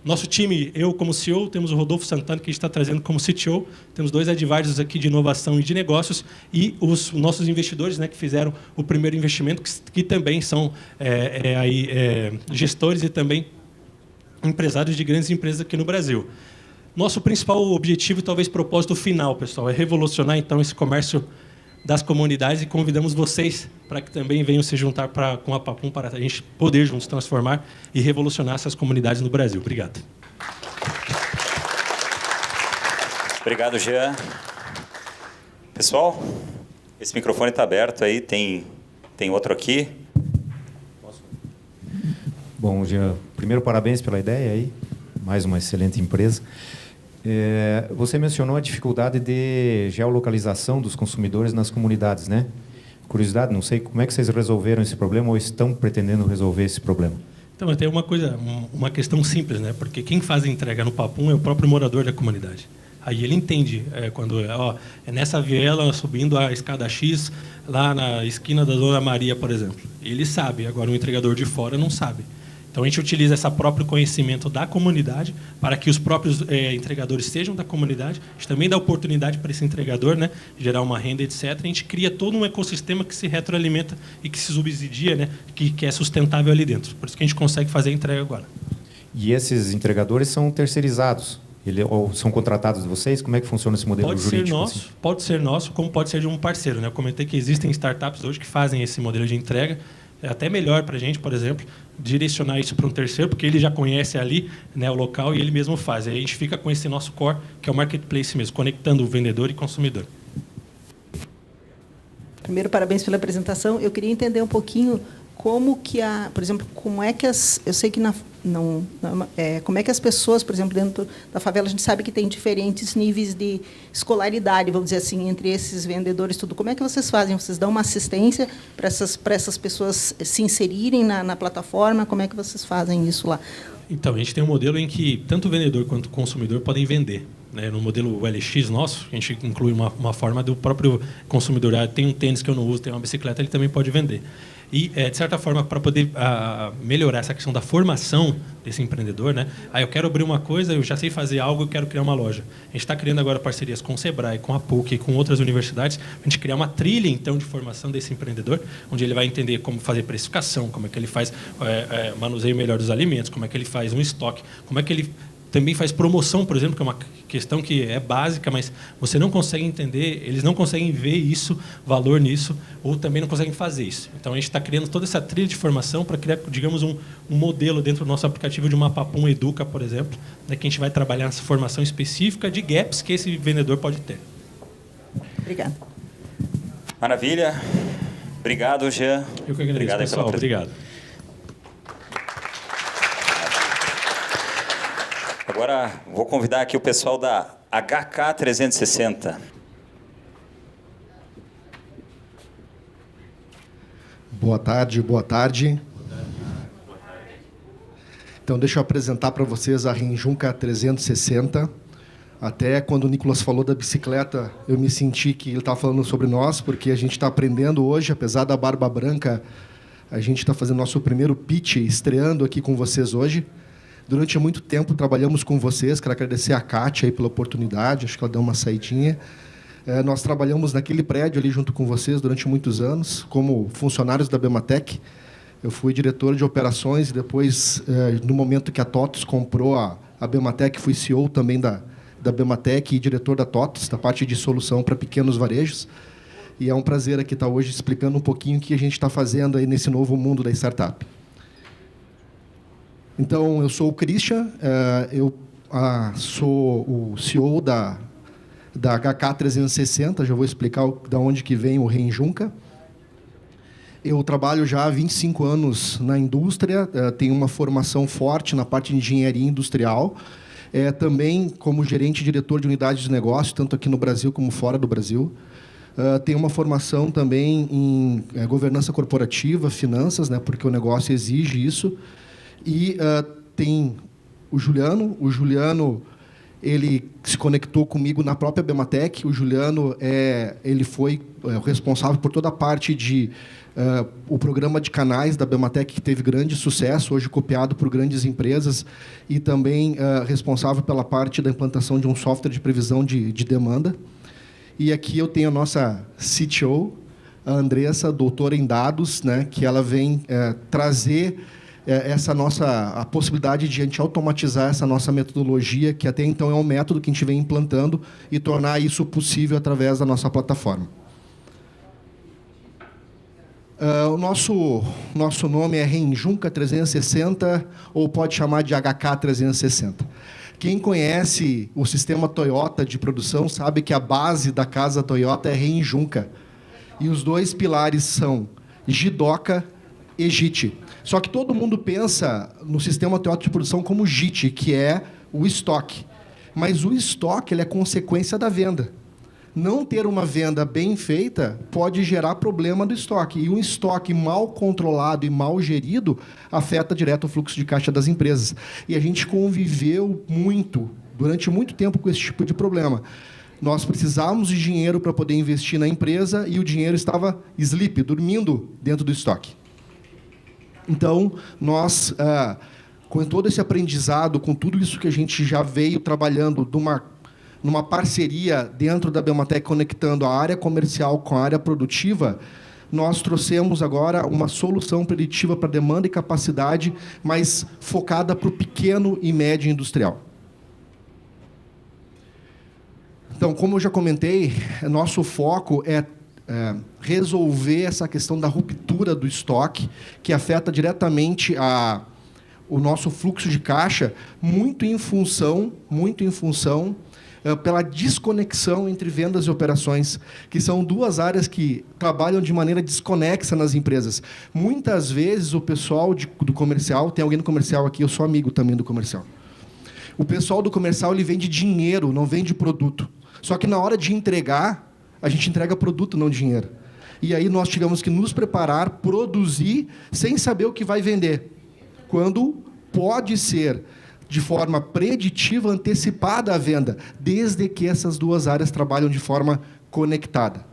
Nosso time, eu como CEO, temos o Rodolfo Santana, que a gente está trazendo como CTO, temos 2 advisors aqui de inovação e de negócios, e os nossos investidores, né, que fizeram o primeiro investimento, que também são gestores e também empresários de grandes empresas aqui no Brasil. Nosso principal objetivo e talvez propósito final, pessoal, é revolucionar então esse comércio das comunidades e convidamos vocês para que também venham se juntar com a Papum para a gente poder juntos transformar e revolucionar essas comunidades no Brasil. Obrigado. Obrigado, Jean. Pessoal, esse microfone está aberto aí, tem outro aqui. Bom, Jean, primeiro parabéns pela ideia aí, mais uma excelente empresa. Você mencionou a dificuldade de geolocalização dos consumidores nas comunidades, né? Curiosidade, não sei como é que vocês resolveram esse problema ou estão pretendendo resolver esse problema. Então, tem uma questão simples, né? Porque quem faz a entrega no Papum é o próprio morador da comunidade. Aí ele entende quando é nessa viela subindo a escada X lá na esquina da Dona Maria, por exemplo. Ele sabe, agora o entregador de fora não sabe. Então, a gente utiliza esse próprio conhecimento da comunidade para que os próprios entregadores sejam da comunidade. A gente também dá oportunidade para esse entregador, né, gerar uma renda, etc. A gente cria todo um ecossistema que se retroalimenta e que se subsidia, né, que é sustentável ali dentro. Por isso que a gente consegue fazer a entrega agora. E esses entregadores são terceirizados? Ou são contratados de vocês? Como é que funciona esse modelo jurídico? Pode ser nosso, como pode ser de um parceiro, né? Eu comentei que existem startups hoje que fazem esse modelo de entrega. É até melhor para a gente, por exemplo, direcionar isso para um terceiro, porque ele já conhece ali, né, o local e ele mesmo faz. Aí a gente fica com esse nosso core, que é o marketplace mesmo, conectando o vendedor e consumidor. Primeiro, parabéns pela apresentação. Eu queria entender um pouquinho como que por exemplo, como é que eu sei que como é que as pessoas, por exemplo, dentro da favela, a gente sabe que tem diferentes níveis de escolaridade, vamos dizer assim, entre esses vendedores, tudo. Como é que vocês fazem? Vocês dão uma assistência para essas pessoas se inserirem na plataforma? Como é que vocês fazem isso lá? Então, a gente tem um modelo em que tanto o vendedor quanto o consumidor podem vender. Né? No modelo LX nosso, a gente inclui uma forma do próprio consumidor. Tem um tênis que eu não uso, tem uma bicicleta, ele também pode vender. E, de certa forma, para poder melhorar essa questão da formação desse empreendedor, né? Eu quero abrir uma coisa, eu já sei fazer algo, eu quero criar uma loja. A gente está criando agora parcerias com o Sebrae, com a PUC e com outras universidades, para a gente criar uma trilha, então, de formação desse empreendedor, onde ele vai entender como fazer precificação, como é que ele faz manuseio melhor dos alimentos, como é que ele faz um estoque, como é que ele também faz promoção, por exemplo, que é uma questão que é básica, mas você não consegue entender, eles não conseguem ver isso, valor nisso, ou também não conseguem fazer isso. Então, a gente está criando toda essa trilha de formação para criar, digamos, um modelo dentro do nosso aplicativo de uma Papum Educa, por exemplo, né, que a gente vai trabalhar nessa formação específica de gaps que esse vendedor pode ter. Obrigada. Maravilha. Obrigado, Jean. Eu que agradeço, obrigado, pessoal. Obrigado. Agora, vou convidar aqui o pessoal da HK360. Boa tarde, boa tarde. Então, deixa eu apresentar para vocês a Renjunca 360. Até quando o Nicolas falou da bicicleta, eu me senti que ele estava falando sobre nós, porque a gente está aprendendo hoje, apesar da barba branca, a gente está fazendo nosso primeiro pitch, estreando aqui com vocês hoje. Durante muito tempo trabalhamos com vocês, quero agradecer a Kátia aí pela oportunidade, acho que ela deu uma saidinha. Nós trabalhamos naquele prédio ali junto com vocês durante muitos anos, como funcionários da Bematec. Eu fui diretor de operações e depois, no momento que a TOTOS comprou a Bematec, fui CEO também da Bematec e diretor da TOTOS, da parte de solução para pequenos varejos. E é um prazer aqui estar hoje explicando um pouquinho o que a gente está fazendo aí nesse novo mundo da startup. Então, eu sou o Christian, eu sou o CEO da HK360, já vou explicar de onde que vem o Renjunca. Eu trabalho já há 25 anos na indústria, tenho uma formação forte na parte de engenharia industrial, também como gerente e diretor de unidades de negócio, tanto aqui no Brasil como fora do Brasil. Tenho uma formação também em governança corporativa, finanças, né, porque o negócio exige isso. E tem o Juliano. O Juliano, ele se conectou comigo na própria Bematec. O Juliano ele foi o responsável por toda a parte de o programa de canais da Bematec, que teve grande sucesso, hoje copiado por grandes empresas, e também responsável pela parte da implantação de um software de previsão de demanda. E aqui eu tenho a nossa CTO, a Andressa, doutora em dados, né, que ela vem trazer a possibilidade de a gente automatizar essa nossa metodologia, que até então é um método que a gente vem implantando, e tornar isso possível através da nossa plataforma. O nosso nome é Renjunca 360, ou pode chamar de HK 360. Quem conhece o sistema Toyota de produção sabe que a base da casa Toyota é Renjunca. E os dois pilares são Jidoka e JIT. Só que todo mundo pensa no sistema Toyota de produção como JIT, que é o estoque. Mas o estoque ele é consequência da venda. Não ter uma venda bem feita pode gerar problema do estoque. E um estoque mal controlado e mal gerido afeta direto o fluxo de caixa das empresas. E a gente conviveu durante muito tempo com esse tipo de problema. Nós precisávamos de dinheiro para poder investir na empresa e o dinheiro estava dormindo dentro do estoque. Então, nós, com todo esse aprendizado, com tudo isso que a gente já veio trabalhando numa parceria dentro da Belmatec, conectando a área comercial com a área produtiva, nós trouxemos agora uma solução preditiva para demanda e capacidade, mas focada para o pequeno e médio industrial. Então, como eu já comentei, nosso foco é resolver essa questão da ruptura do estoque, que afeta diretamente o nosso fluxo de caixa, muito em função pela desconexão entre vendas e operações, que são duas áreas que trabalham de maneira desconexa nas empresas. Muitas vezes o pessoal do comercial, tem alguém do comercial aqui, eu sou amigo também do comercial. O pessoal do comercial ele vende dinheiro, não vende produto. Só que na hora de entregar, a gente entrega produto, não dinheiro. E aí nós tivemos que nos preparar, produzir, sem saber o que vai vender. Quando pode ser de forma preditiva, antecipada a venda, desde que essas duas áreas trabalham de forma conectada.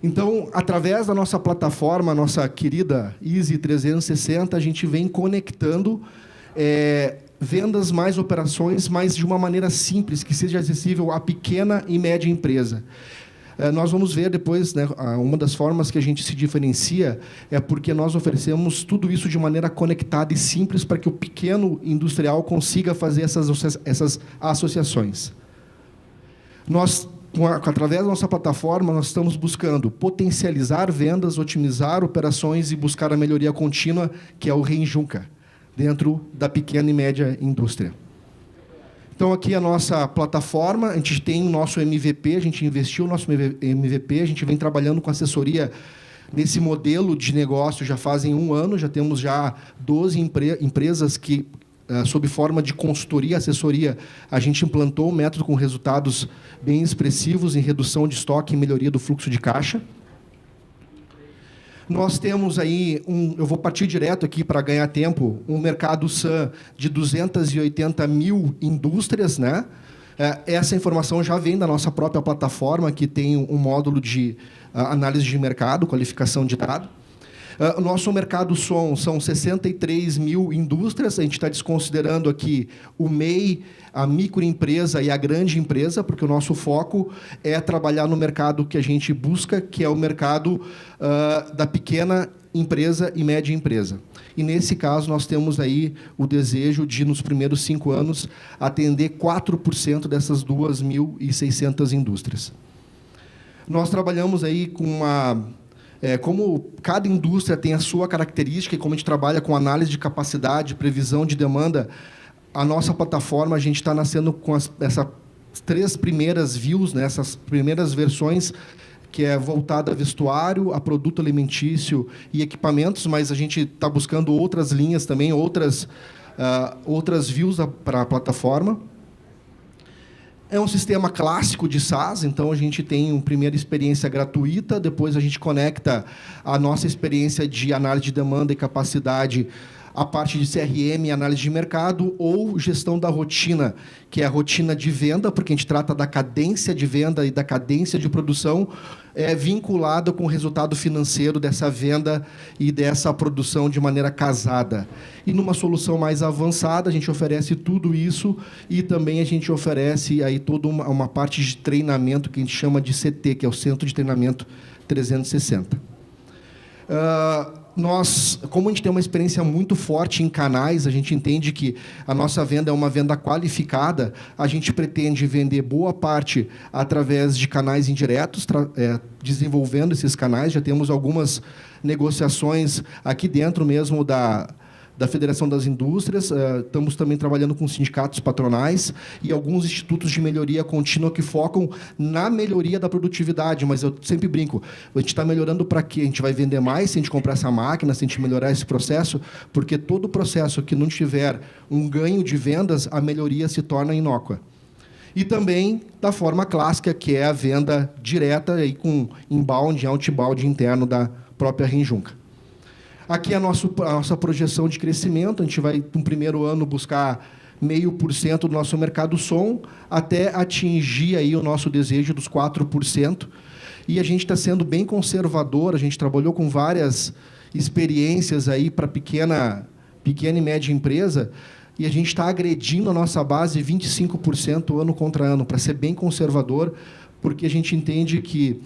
Então, através da nossa plataforma, nossa querida Easy 360, a gente vem conectando vendas mais operações, mas de uma maneira simples, que seja acessível à pequena e média empresa. Nós vamos ver depois, né, uma das formas que a gente se diferencia é porque nós oferecemos tudo isso de maneira conectada e simples para que o pequeno industrial consiga fazer essas associações. Nós, através da nossa plataforma, nós estamos buscando potencializar vendas, otimizar operações e buscar a melhoria contínua, que é o Renjunca, dentro da pequena e média indústria. Então, aqui a nossa plataforma, a gente tem o nosso MVP, a gente investiu no nosso MVP, a gente vem trabalhando com assessoria nesse modelo de negócio já fazem 1 ano, já temos 12 empresas que, sob forma de consultoria, assessoria, a gente implantou o método com resultados bem expressivos em redução de estoque e melhoria do fluxo de caixa. Nós temos aí, eu vou partir direto aqui para ganhar tempo, um mercado SAM de 280 mil indústrias, né? Essa informação já vem da nossa própria plataforma, que tem um módulo de análise de mercado, qualificação de dado. O nosso mercado são 63 mil indústrias, a gente está desconsiderando aqui o MEI, a microempresa e a grande empresa, porque o nosso foco é trabalhar no mercado que a gente busca, que é o mercado da pequena empresa e média empresa. E, nesse caso, nós temos aí o desejo de, nos primeiros 5 anos, atender 4% dessas 2.600 indústrias. Nós trabalhamos aí com como cada indústria tem a sua característica e como a gente trabalha com análise de capacidade, previsão de demanda, a nossa plataforma, a gente está nascendo com essas 3 primeiras views, né, essas primeiras versões, que é voltada a vestuário, a produto alimentício e equipamentos, mas a gente está buscando outras linhas também, outras views para a plataforma. É um sistema clássico de SaaS, então a gente tem uma primeira experiência gratuita, depois a gente conecta a nossa experiência de análise de demanda e capacidade a parte de CRM, análise de mercado, ou gestão da rotina, que é a rotina de venda, porque a gente trata da cadência de venda e da cadência de produção, vinculada com o resultado financeiro dessa venda e dessa produção de maneira casada. E numa solução mais avançada, a gente oferece tudo isso e também a gente oferece aí toda uma parte de treinamento que a gente chama de CT, que é o Centro de Treinamento 360. Como a gente tem uma experiência muito forte em canais, a gente entende que a nossa venda é uma venda qualificada, a gente pretende vender boa parte através de canais indiretos, desenvolvendo esses canais. Já temos algumas negociações aqui dentro mesmo da Federação das Indústrias, estamos também trabalhando com sindicatos patronais e alguns institutos de melhoria contínua que focam na melhoria da produtividade, mas eu sempre brinco, a gente está melhorando para quê? A gente vai vender mais se a gente comprar essa máquina, se a gente melhorar esse processo, porque todo processo que não tiver um ganho de vendas, a melhoria se torna inócua. E também da forma clássica, que é a venda direta aí com inbound e outbound interno da própria Renjunca. Aqui é a nossa projeção de crescimento. A gente vai, no primeiro ano, buscar 0,5% do nosso mercado som, até atingir aí o nosso desejo dos 4%. E a gente está sendo bem conservador, a gente trabalhou com várias experiências aí para pequena e média empresa, e a gente está agredindo a nossa base 25% ano contra ano, para ser bem conservador, porque a gente entende que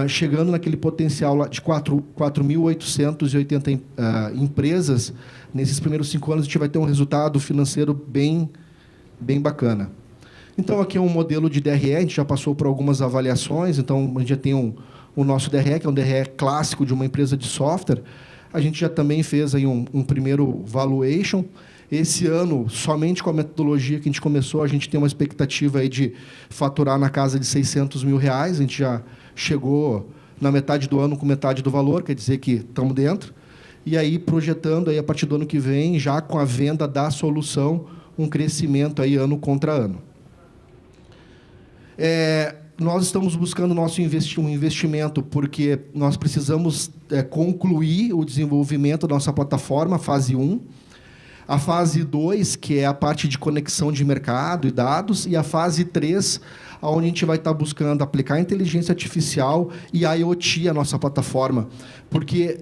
chegando naquele potencial lá de 4.880 empresas, nesses primeiros 5 anos, a gente vai ter um resultado financeiro bem bacana. Então, aqui é um modelo de DRE, a gente já passou por algumas avaliações, então, a gente já tem o nosso DRE, que é um DRE clássico de uma empresa de software. A gente já também fez aí um primeiro valuation. Esse ano, somente com a metodologia que a gente começou, a gente tem uma expectativa aí de faturar na casa de R$600 mil. A gente já chegou na metade do ano com metade do valor, quer dizer que estamos dentro. E aí, projetando aí, a partir do ano que vem, já com a venda da solução, um crescimento aí ano contra ano. Nós estamos buscando um investimento porque nós precisamos concluir o desenvolvimento da nossa plataforma, fase 1. A fase 2, que é a parte de conexão de mercado e dados, e a fase 3, onde a gente vai estar buscando aplicar inteligência artificial e IoT à nossa plataforma. Porque,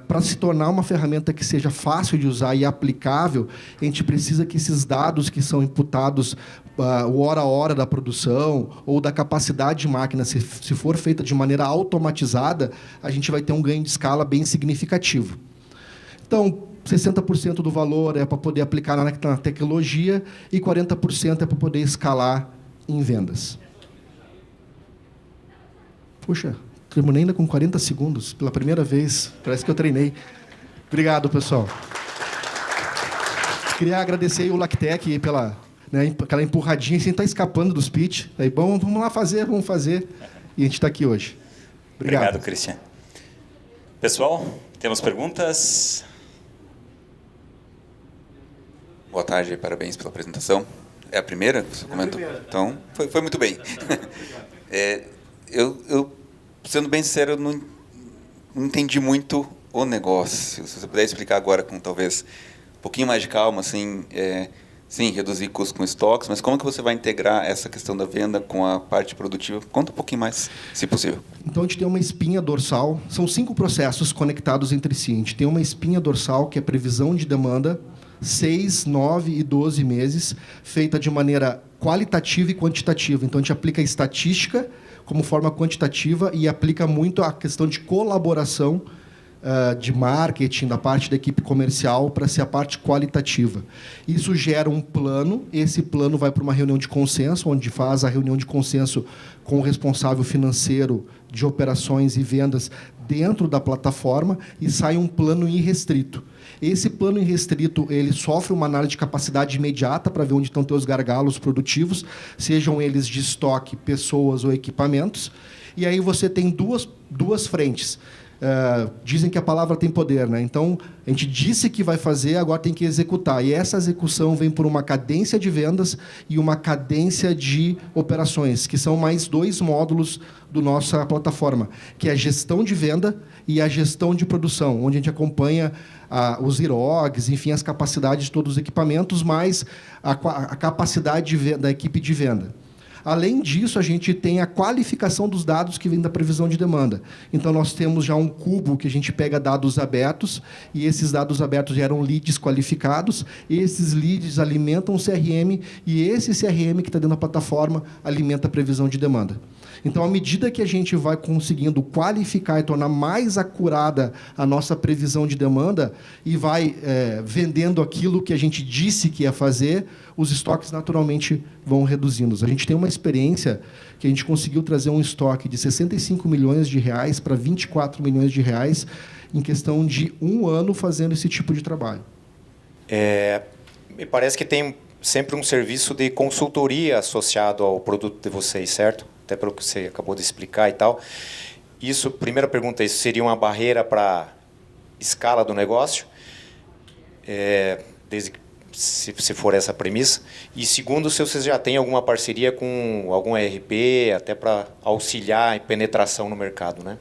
para se tornar uma ferramenta que seja fácil de usar e aplicável, a gente precisa que esses dados que são imputados hora a hora da produção ou da capacidade de máquina, se for feita de maneira automatizada, a gente vai ter um ganho de escala bem significativo. Então, 60% do valor é para poder aplicar na tecnologia e 40% é para poder escalar em vendas. Puxa, terminei ainda com 40 segundos, pela primeira vez. Parece que eu treinei. Obrigado, pessoal. Queria agradecer o Lactec pela aquela empurradinha, sem estar escapando dos pitch. Aí, bom, vamos lá vamos fazer. E a gente está aqui hoje. Obrigado, Cristian. Pessoal, temos perguntas? Boa tarde, parabéns pela apresentação. É a primeira que você comentou? Então, foi muito bem. Eu, sendo bem sincero, eu não entendi muito o negócio. Se você puder explicar agora com talvez um pouquinho mais de calma, assim, sim, reduzir custos com estoques, mas como que você vai integrar essa questão da venda com a parte produtiva? Conta um pouquinho mais, se possível. Então, a gente tem uma espinha dorsal. São 5 processos conectados entre si. A gente tem uma espinha dorsal, que é previsão de demanda, 6, 9 e 12 meses, feita de maneira qualitativa e quantitativa. Então, a gente aplica a estatística como forma quantitativa e aplica muito a questão de colaboração de marketing, da parte da equipe comercial, para ser a parte qualitativa. Isso gera um plano, esse plano vai para uma reunião de consenso, onde faz a reunião de consenso com o responsável financeiro de operações e vendas dentro da plataforma e sai um plano irrestrito. Esse plano irrestrito, ele sofre uma análise de capacidade imediata para ver onde estão os gargalos produtivos, sejam eles de estoque, pessoas ou equipamentos. E aí você tem duas frentes. Dizem que a palavra tem poder, né? Então, a gente disse que vai fazer, agora tem que executar. E essa execução vem por uma cadência de vendas e uma cadência de operações, que são mais 2 módulos da nossa plataforma, que é a gestão de venda e a gestão de produção, onde a gente acompanha os IROGs, enfim, as capacidades de todos os equipamentos, mais a capacidade da equipe de venda. Além disso, a gente tem a qualificação dos dados que vem da previsão de demanda. Então, nós temos já um cubo que a gente pega dados abertos, e esses dados abertos geram leads qualificados, e esses leads alimentam o CRM, e esse CRM que está dentro da plataforma alimenta a previsão de demanda. Então, à medida que a gente vai conseguindo qualificar e tornar mais acurada a nossa previsão de demanda e vai vendendo aquilo que a gente disse que ia fazer, os estoques naturalmente vão reduzindo. A gente tem uma experiência que a gente conseguiu trazer um estoque de 65 milhões de reais para 24 milhões de reais em questão de 1 ano fazendo esse tipo de trabalho. Me parece que tem sempre um serviço de consultoria associado ao produto de vocês, certo? Até pelo que você acabou de explicar e tal. Isso, primeira pergunta, isso seria uma barreira para a escala do negócio? Desde que, se for essa a premissa. E segundo, se vocês já têm alguma parceria com algum ERP, até para auxiliar em penetração no mercado, né?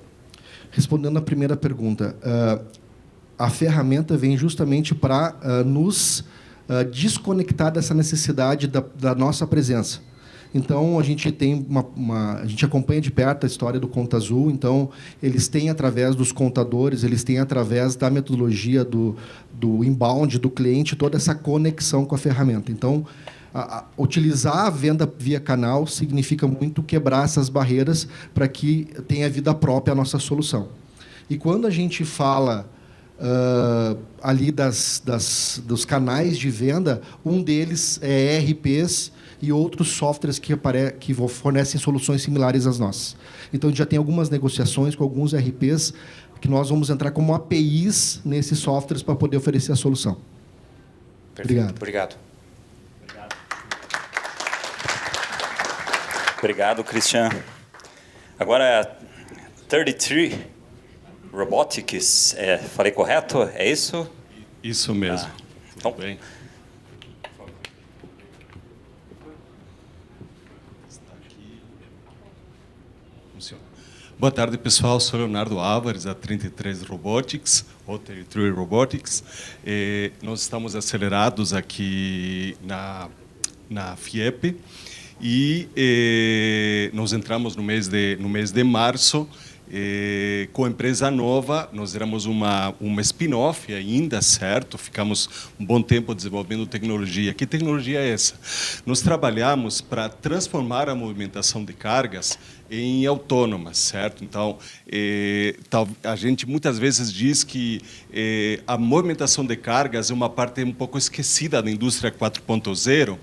Respondendo à primeira pergunta, a ferramenta vem justamente para nos desconectar dessa necessidade da nossa presença. Então, a gente tem a gente acompanha de perto a história do Conta Azul. Então, eles têm, através dos contadores, eles têm, através da metodologia do inbound, do cliente, toda essa conexão com a ferramenta. Então, utilizar a venda via canal significa muito quebrar essas barreiras para que tenha vida própria a nossa solução. E quando a gente fala ali dos canais de venda, um deles é ERPs e outros softwares que fornecem soluções similares às nossas. Então, a gente já tem algumas negociações com alguns ERPs que nós vamos entrar como APIs nesses softwares para poder oferecer a solução. Perfeito. Obrigado. Obrigado, Christian. Agora, 33 Robotics, falei correto? É isso? Isso mesmo. Então, bem. Boa tarde, pessoal. Sou Leonardo Álvares, da 33 Robotics, ou 33 Robotics. Nós estamos acelerados aqui na FIEP e nós entramos no mês de março. Com a empresa nova, nós éramos uma spin-off ainda, certo? Ficamos um bom tempo desenvolvendo tecnologia. Que tecnologia é essa? Nós trabalhamos para transformar a movimentação de cargas em autônomas, certo? Então, a gente muitas vezes diz que a movimentação de cargas é uma parte um pouco esquecida da indústria 4.0,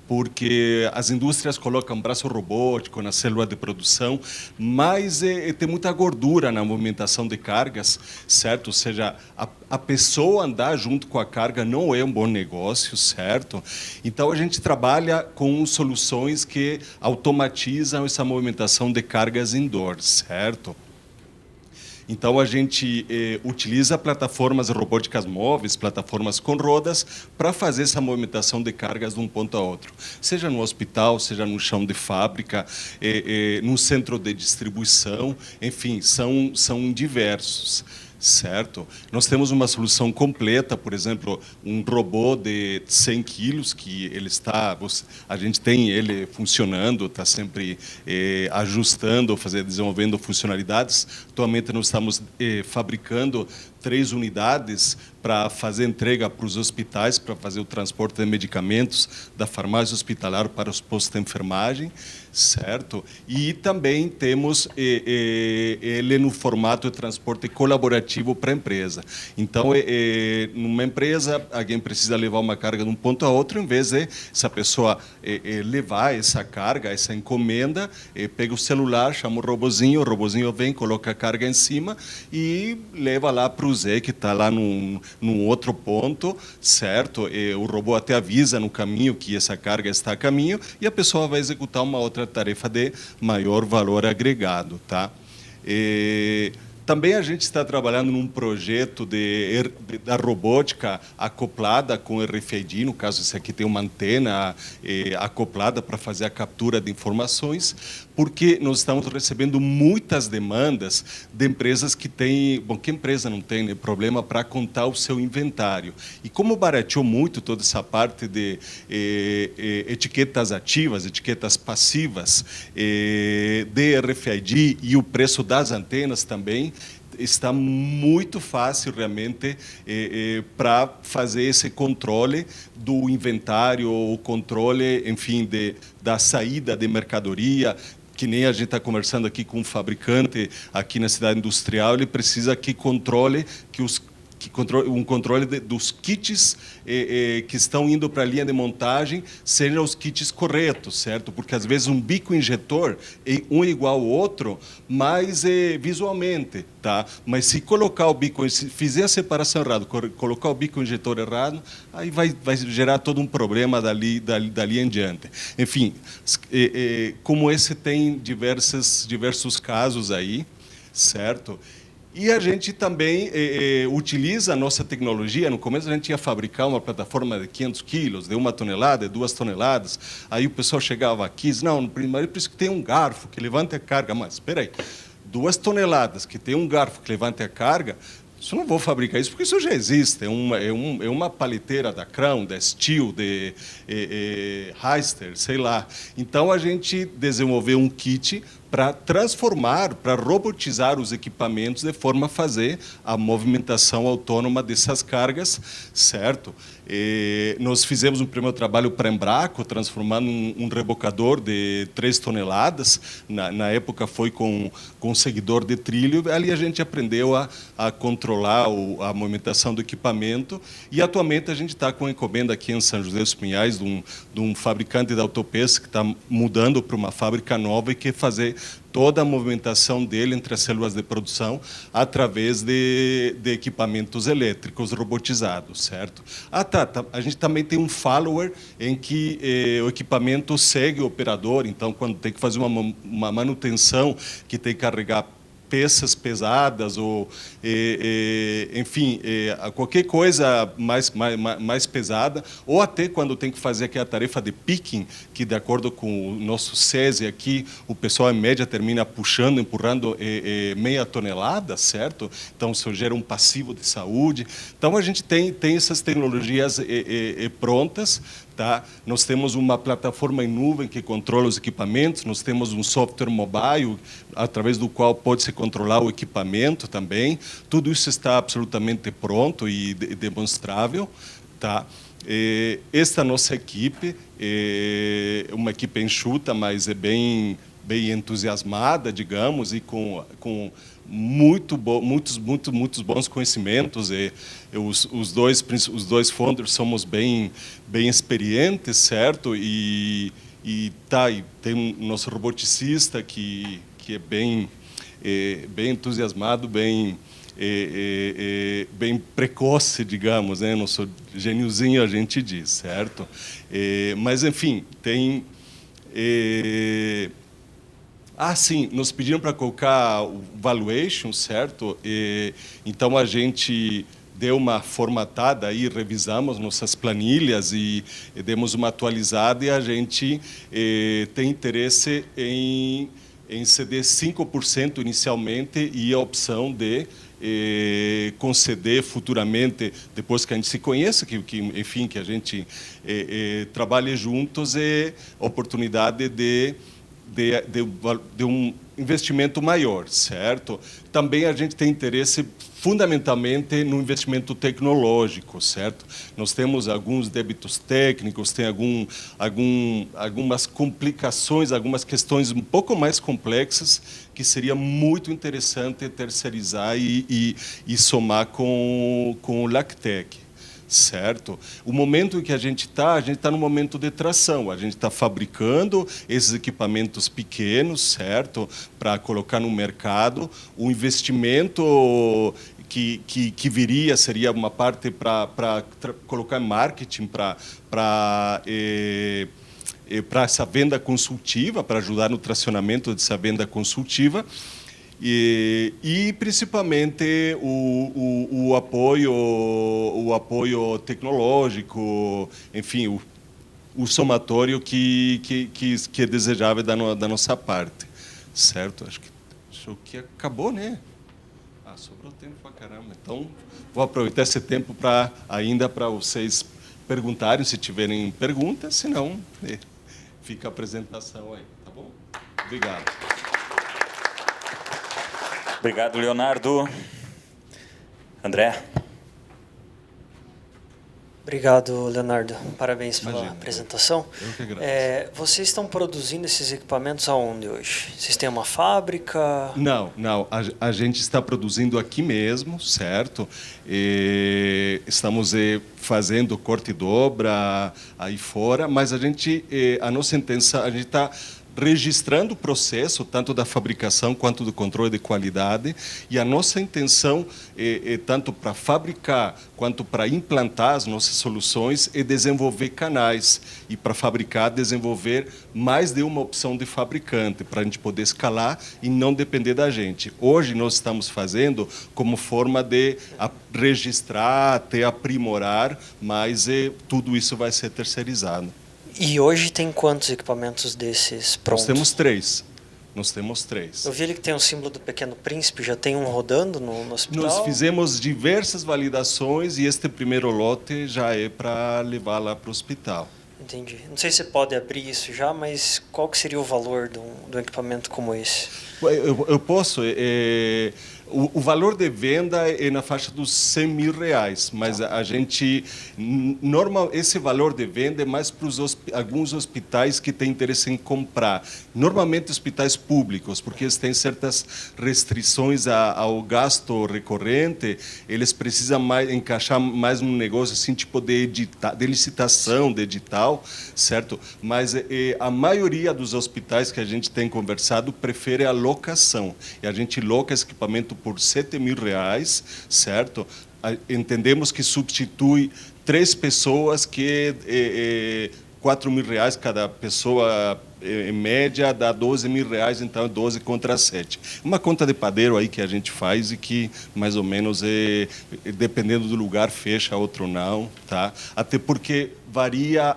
porque as indústrias colocam braço robótico na célula de produção, mas tem muita gordura na movimentação de cargas, certo? Ou seja, a pessoa andar junto com a carga não é um bom negócio, certo? Então, a gente trabalha com soluções que automatizam essa movimentação de cargas indoor, certo? Então, a gente utiliza plataformas robóticas móveis, plataformas com rodas, para fazer essa movimentação de cargas de um ponto a outro. Seja no hospital, seja no chão de fábrica, num centro de distribuição, enfim, são diversos. Certo? Nós temos uma solução completa, por exemplo, um robô de 100 quilos, que a gente tem ele funcionando, está sempre ajustando, desenvolvendo funcionalidades. Atualmente nós estamos fabricando 3 unidades para fazer entrega para os hospitais, para fazer o transporte de medicamentos da farmácia hospitalar para os postos de enfermagem, certo? E também temos ele no formato de transporte colaborativo para a empresa. Então, numa empresa, alguém precisa levar uma carga de um ponto a outro, em vez de essa pessoa levar essa carga, essa encomenda, pega o celular, chama o robozinho vem, coloca a carga em cima e leva lá para o Zé, que está lá num outro ponto, certo? O robô até avisa no caminho que essa carga está a caminho e a pessoa vai executar uma outra tarefa de maior valor agregado, tá? Também a gente está trabalhando num projeto da robótica acoplada com RFID, no caso, esse aqui tem uma antena acoplada para fazer a captura de informações, porque nós estamos recebendo muitas demandas de empresas que têm... Bom, que empresa não tem, né, problema para contar o seu inventário? E como barateou muito toda essa parte de etiquetas ativas, etiquetas passivas, de RFID e o preço das antenas também, está muito fácil realmente para fazer esse controle do inventário, o controle, enfim, da saída de mercadoria, que nem a gente está conversando aqui com um fabricante aqui na cidade industrial, ele precisa que controle um controle dos kits que estão indo para a linha de montagem sejam os kits corretos, certo? Porque às vezes um bico injetor um é igual ao outro, mas visualmente, tá? Mas se colocar o bico, se fizer a separação errada, colocar o bico injetor errado, aí vai gerar todo um problema dali em diante. Enfim, como esse tem diversos casos aí, certo? E a gente também utiliza a nossa tecnologia. No começo a gente ia fabricar uma plataforma de 500 quilos, de 1 tonelada, de 2 toneladas. Aí o pessoal chegava aqui e disse, não, primeiro preciso que tenha um garfo que levante a carga. Mas, espera aí, 2 toneladas que tem um garfo que levante a carga, isso não vou fabricar isso, porque isso já existe. É uma paleteira da Crown, da Steel, de Hyster, sei lá. Então, a gente desenvolveu um kit para transformar, para robotizar os equipamentos de forma a fazer a movimentação autônoma dessas cargas, certo? Nós fizemos um primeiro trabalho para a Embraco, transformando um rebocador de 3 toneladas. Na época foi com seguidor de trilho. Ali a gente aprendeu a controlar a movimentação do equipamento. E atualmente a gente está com encomenda aqui em São José dos Pinhais de um fabricante de autopeças que está mudando para uma fábrica nova e quer fazer toda a movimentação dele entre as células de produção através de equipamentos elétricos robotizados, certo? A gente também tem um follower em que o equipamento segue o operador, então, quando tem que fazer uma manutenção, que tem que carregar peças pesadas ou, enfim, qualquer coisa mais pesada, ou até quando tem que fazer aquela tarefa de picking, que de acordo com o nosso SESI aqui, o pessoal em média termina puxando, empurrando meia tonelada, certo? Então, isso gera um passivo de saúde. Então, a gente tem essas tecnologias prontas. Tá? Nós temos uma plataforma em nuvem que controla os equipamentos, nós temos um software mobile, através do qual pode-se controlar o equipamento também. Tudo isso está absolutamente pronto e demonstrável. Tá? Esta nossa equipe é uma equipe enxuta, mas é bem entusiasmada, digamos, e com muitos bons conhecimentos. Os dois founders somos bem experientes, certo? E tem um nosso roboticista que é bem entusiasmado, bem precoce, digamos, né? Nosso gêniozinho, a gente diz, certo? Mas, enfim, tem... sim, nos pediram para colocar o valuation, certo? Então, a gente deu uma formatada aí, revisamos nossas planilhas e demos uma atualizada, e a gente tem interesse em ceder 5% inicialmente e a opção de conceder futuramente, depois que a gente se conheça, enfim, que a gente trabalhe juntos, oportunidade de um investimento maior, certo? Também a gente tem interesse fundamentalmente no investimento tecnológico, certo? Nós temos alguns débitos técnicos, tem algumas complicações, algumas questões um pouco mais complexas que seria muito interessante terceirizar e somar com o Lactec. Certo? O momento em que a gente está no momento de tração. A gente está fabricando esses equipamentos pequenos, certo? Para colocar no mercado. O investimento que viria seria uma parte para colocar em marketing, para essa venda consultiva, para ajudar no tracionamento dessa venda consultiva. E principalmente o apoio tecnológico, enfim, o somatório que é desejável da nossa parte, certo? Acho que acabou, né? Sobrou tempo pra caramba. Então, vou aproveitar esse tempo para vocês perguntarem, se tiverem perguntas, senão fica a apresentação aí, tá bom? Obrigado. Obrigado, Leonardo. André? Obrigado, Leonardo. Parabéns pela apresentação. Eu que agradeço. Vocês estão produzindo esses equipamentos aonde hoje? Vocês têm uma fábrica? Não. A gente está produzindo aqui mesmo, certo? Estamos fazendo corte e dobra aí fora, mas a nossa intenção, a gente está registrando o processo, tanto da fabricação quanto do controle de qualidade, e a nossa intenção, tanto para fabricar quanto para implantar as nossas soluções, é desenvolver canais, e para fabricar, desenvolver mais de uma opção de fabricante, para a gente poder escalar e não depender da gente. Hoje, nós estamos fazendo como forma de registrar, até aprimorar, mas tudo isso vai ser terceirizado. E hoje tem quantos equipamentos desses prontos? Nós temos três. Eu vi ali que tem um símbolo do Pequeno Príncipe, já tem um rodando no hospital? Nós fizemos diversas validações e este primeiro lote já é para levar lá para o hospital. Entendi. Não sei se você pode abrir isso já, mas qual que seria o valor de um equipamento como esse? Eu posso... O valor de venda é na faixa dos R$100.000, mas a gente esse valor de venda é mais para alguns hospitais que têm interesse em comprar. Normalmente hospitais públicos, porque eles têm certas restrições ao gasto recorrente, eles precisam encaixar mais um negócio assim, tipo de licitação, de edital, certo? Mas a maioria dos hospitais que a gente tem conversado prefere a locação. E a gente loca esse equipamento por R$7.000, certo? Entendemos que substitui 3 pessoas, que R$4.000 cada pessoa, em média, dá R$12.000, então 12 contra 7. Uma conta de padeiro aí que a gente faz e que, mais ou menos, dependendo do lugar, fecha, outro não, tá? Até porque varia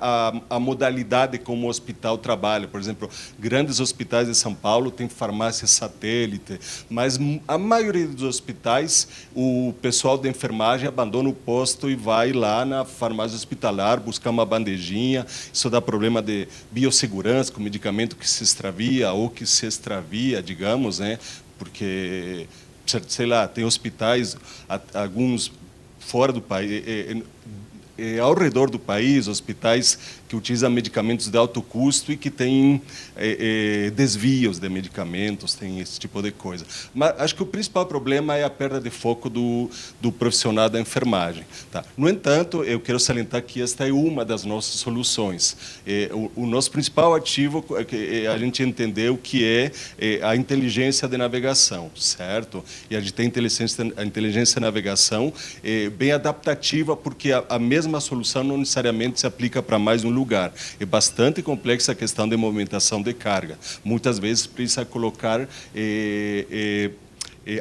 a modalidade como o hospital trabalha. Por exemplo, grandes hospitais de São Paulo têm farmácia satélite, mas a maioria dos hospitais, o pessoal da enfermagem abandona o posto e vai lá na farmácia hospitalar buscar uma bandejinha. Isso dá problema de biossegurança, com medicamento que se extravia ou que se extravia, digamos, né? Porque, sei lá, tem hospitais, alguns fora do país, ao redor do país, hospitais que utilizam medicamentos de alto custo e que têm desvios de medicamentos, tem esse tipo de coisa. Mas acho que o principal problema é a perda de foco do profissional da enfermagem. Tá? No entanto, eu quero salientar que esta é uma das nossas soluções. O nosso principal ativo é a gente entender o que é a inteligência de navegação, certo? E a gente tem a inteligência de navegação bem adaptativa, porque a mesma solução não necessariamente se aplica para mais um lugar. É bastante complexa a questão de movimentação de carga. Muitas vezes precisa colocar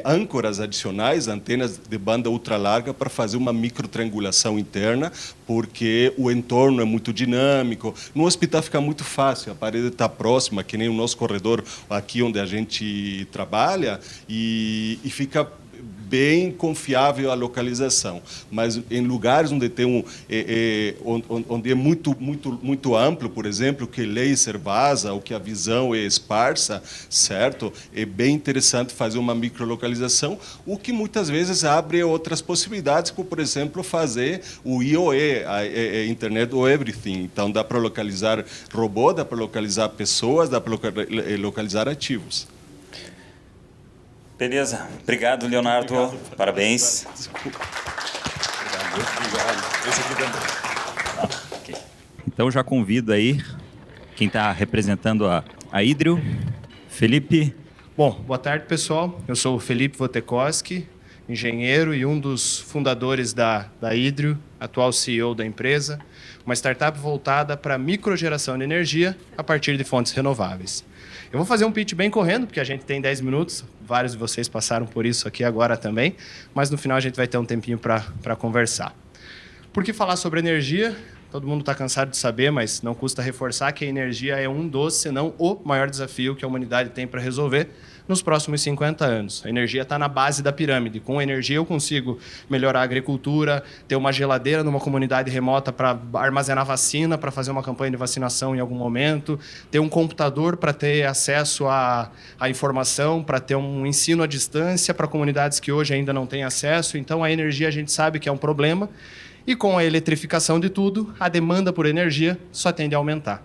âncoras adicionais, antenas de banda ultralarga, para fazer uma microtriangulação interna, porque o entorno é muito dinâmico. No hospital fica muito fácil, a parede está próxima, que nem o nosso corredor aqui onde a gente trabalha, e fica bem confiável a localização, mas em lugares onde tem onde é muito amplo, por exemplo, que laser vaza ou que a visão é esparsa, certo? É bem interessante fazer uma microlocalização, o que muitas vezes abre outras possibilidades, como por exemplo fazer o IoE, a Internet of Everything. Então dá para localizar robô, dá para localizar pessoas, dá para localizar ativos. Beleza. Obrigado, Leonardo. Obrigado. Parabéns. Desculpa. Obrigado. Esse aqui também. Okay. Então, já convido aí quem está representando a Hydrio, Felipe. Bom, boa tarde, pessoal. Eu sou o Felipe Votekoski, engenheiro e um dos fundadores da Hydrio, atual CEO da empresa, uma startup voltada para microgeração de energia a partir de fontes renováveis. Eu vou fazer um pitch bem correndo, porque a gente tem 10 minutos, vários de vocês passaram por isso aqui agora também, mas no final a gente vai ter um tempinho para conversar. Por que falar sobre energia? Todo mundo está cansado de saber, mas não custa reforçar que a energia é um dos, se não o maior desafio que a humanidade tem para resolver nos próximos 50 anos. A energia está na base da pirâmide. Com energia eu consigo melhorar a agricultura, ter uma geladeira numa comunidade remota para armazenar vacina, para fazer uma campanha de vacinação em algum momento, ter um computador para ter acesso à informação, para ter um ensino à distância para comunidades que hoje ainda não têm acesso. Então, a energia a gente sabe que é um problema. E com a eletrificação de tudo, a demanda por energia só tende a aumentar.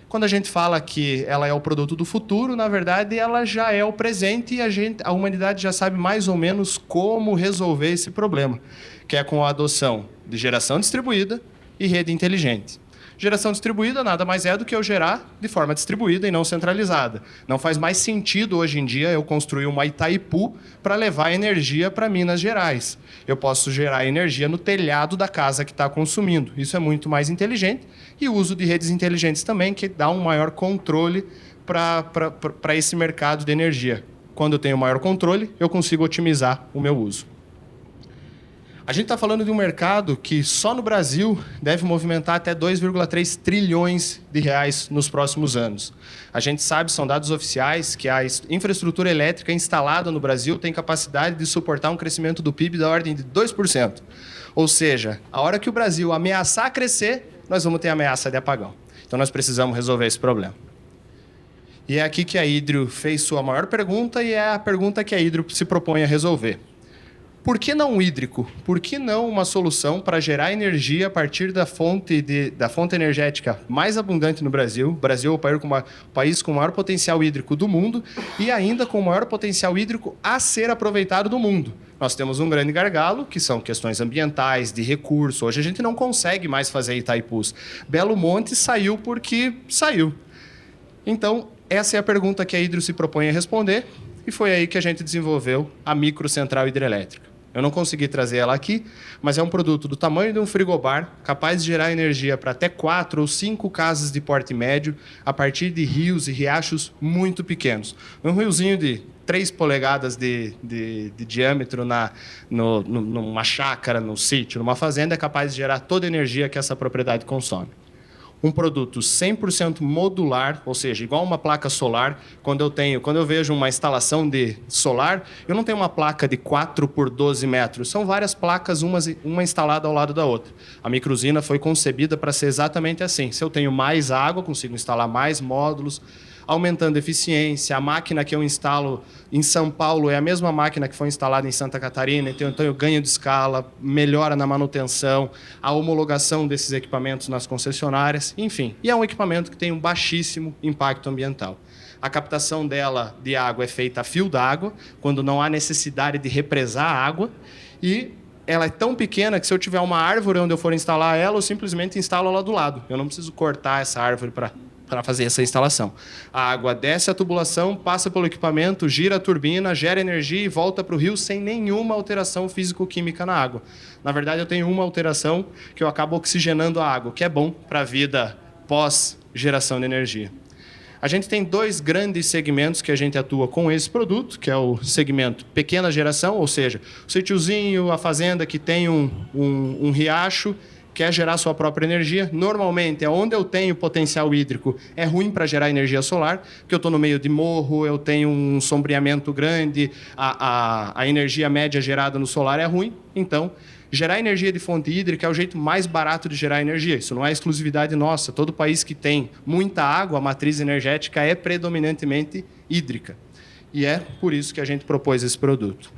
Quando a gente fala que ela é o produto do futuro, na verdade, ela já é o presente e a humanidade já sabe mais ou menos como resolver esse problema, que é com a adoção de geração distribuída e rede inteligente. Geração distribuída nada mais é do que eu gerar de forma distribuída e não centralizada. Não faz mais sentido hoje em dia eu construir uma Itaipu para levar energia para Minas Gerais. Eu posso gerar energia no telhado da casa que está consumindo. Isso é muito mais inteligente. E o uso de redes inteligentes também, que dá um maior controle para esse mercado de energia. Quando eu tenho maior controle, eu consigo otimizar o meu uso. A gente está falando de um mercado que só no Brasil deve movimentar até 2,3 trilhões de reais nos próximos anos. A gente sabe, são dados oficiais, que a infraestrutura elétrica instalada no Brasil tem capacidade de suportar um crescimento do PIB da ordem de 2%. Ou seja, a hora que o Brasil ameaçar crescer, nós vamos ter ameaça de apagão. Então nós precisamos resolver esse problema. E é aqui que a Hydrio fez sua maior pergunta e é a pergunta que a Hydrio se propõe a resolver. Por que não hídrico? Por que não uma solução para gerar energia a partir da fonte energética mais abundante no Brasil? O Brasil é o país com o maior potencial hídrico do mundo e ainda com o maior potencial hídrico a ser aproveitado do mundo. Nós temos um grande gargalo, que são questões ambientais, de recurso. Hoje a gente não consegue mais fazer Itaipus. Belo Monte saiu porque saiu. Então, essa é a pergunta que a Hydrio se propõe a responder e foi aí que a gente desenvolveu a microcentral hidrelétrica. Eu não consegui trazer ela aqui, mas é um produto do tamanho de um frigobar, capaz de gerar energia para até 4 ou 5 casas de porte médio, a partir de rios e riachos muito pequenos. Um riozinho de 3 polegadas de diâmetro numa chácara, num sítio, numa fazenda, é capaz de gerar toda a energia que essa propriedade consome. Um produto 100% modular, ou seja, igual uma placa solar. Quando eu vejo uma instalação de solar, eu não tenho uma placa de 4 por 12 metros. São várias placas, uma instalada ao lado da outra. A microusina foi concebida para ser exatamente assim. Se eu tenho mais água, consigo instalar mais módulos, aumentando a eficiência. A máquina que eu instalo em São Paulo é a mesma máquina que foi instalada em Santa Catarina, então eu ganho de escala, melhora na manutenção, a homologação desses equipamentos nas concessionárias, enfim. E é um equipamento que tem um baixíssimo impacto ambiental. A captação dela de água é feita a fio d'água, quando não há necessidade de represar a água, e ela é tão pequena que se eu tiver uma árvore onde eu for instalar ela, eu simplesmente instalo ela do lado. Eu não preciso cortar essa árvore para fazer essa instalação. A água desce a tubulação, passa pelo equipamento, gira a turbina, gera energia e volta para o rio sem nenhuma alteração físico-química na água. Na verdade, eu tenho uma alteração que eu acabo oxigenando a água, que é bom para a vida pós-geração de energia. A gente tem 2 grandes segmentos que a gente atua com esse produto, que é o segmento pequena geração, ou seja, o sítiozinho, a fazenda que tem um riacho, quer gerar sua própria energia. Normalmente, onde eu tenho potencial hídrico, é ruim para gerar energia solar, porque eu estou no meio de morro, eu tenho um sombreamento grande, a energia média gerada no solar é ruim. Então, gerar energia de fonte hídrica é o jeito mais barato de gerar energia. Isso não é exclusividade nossa. Todo país que tem muita água, a matriz energética é predominantemente hídrica. E é por isso que a gente propôs esse produto.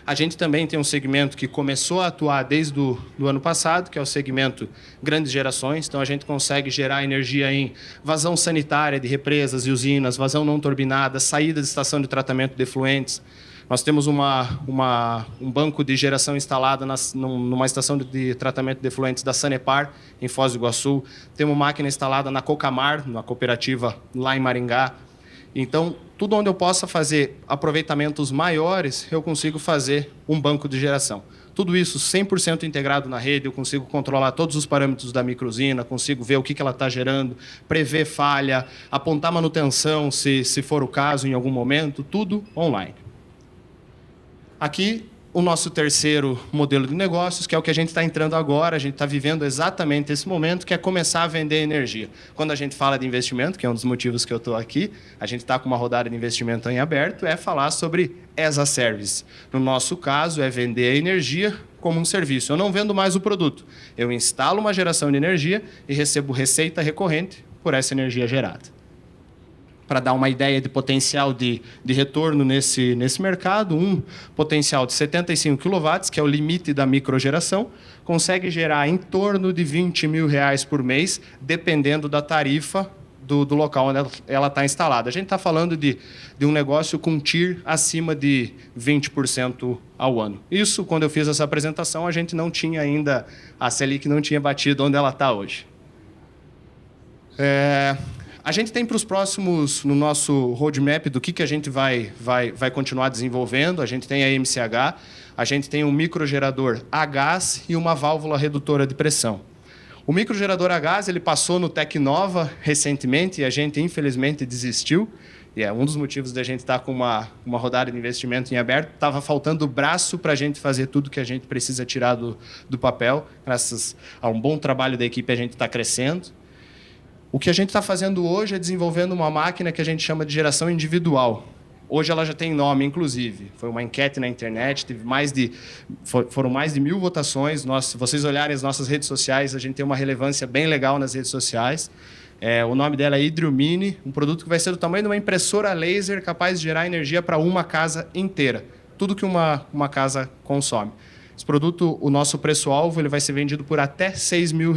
A gente também tem um segmento que começou a atuar desde o ano passado, que é o segmento grandes gerações. Então, a gente consegue gerar energia em vazão sanitária de represas e usinas, vazão não turbinada, saída de estação de tratamento de efluentes. Nós temos um banco de geração instalado numa estação de tratamento de efluentes da Sanepar, em Foz do Iguaçu. Temos máquina instalada na Cocamar, na cooperativa lá em Maringá. Então, tudo onde eu possa fazer aproveitamentos maiores, eu consigo fazer um banco de geração. Tudo isso 100% integrado na rede, eu consigo controlar todos os parâmetros da microusina, consigo ver o que ela está gerando, prever falha, apontar manutenção, se for o caso, em algum momento, tudo online. Aqui, o nosso terceiro modelo de negócios, que é o que a gente está entrando agora, a gente está vivendo exatamente esse momento, que é começar a vender energia. Quando a gente fala de investimento, que é um dos motivos que eu estou aqui, a gente está com uma rodada de investimento em aberto, é falar sobre as a service. No nosso caso, é vender a energia como um serviço. Eu não vendo mais o produto. Eu instalo uma geração de energia e recebo receita recorrente por essa energia gerada. Para dar uma ideia de potencial de retorno nesse mercado, um potencial de 75 kW, que é o limite da microgeração, consegue gerar em torno de R$20 mil por mês, dependendo da tarifa do local onde ela está instalada. A gente está falando de um negócio com TIR acima de 20% ao ano. Isso, quando eu fiz essa apresentação, a gente não tinha ainda, a Selic não tinha batido onde ela está hoje. A gente tem para os próximos, no nosso roadmap, do que a gente vai continuar desenvolvendo. A gente tem a MCH, a gente tem um microgerador a gás e uma válvula redutora de pressão. O microgerador a gás ele passou no Tecnova recentemente e a gente, infelizmente, desistiu. E é um dos motivos da gente estar com uma rodada de investimento em aberto. Estava faltando braço para a gente fazer tudo que a gente precisa tirar do papel. Graças a um bom trabalho da equipe, a gente está crescendo. O que a gente está fazendo hoje é desenvolvendo uma máquina que a gente chama de geração individual. Hoje ela já tem nome, inclusive. Foi uma enquete na internet, foram mais de 1.000 votações. Se vocês olharem as nossas redes sociais, a gente tem uma relevância bem legal nas redes sociais. O nome dela é Hydrio Mini, um produto que vai ser do tamanho de uma impressora laser capaz de gerar energia para uma casa inteira. Tudo que uma casa consome. Esse produto, o nosso preço-alvo, ele vai ser vendido por até R$6 mil.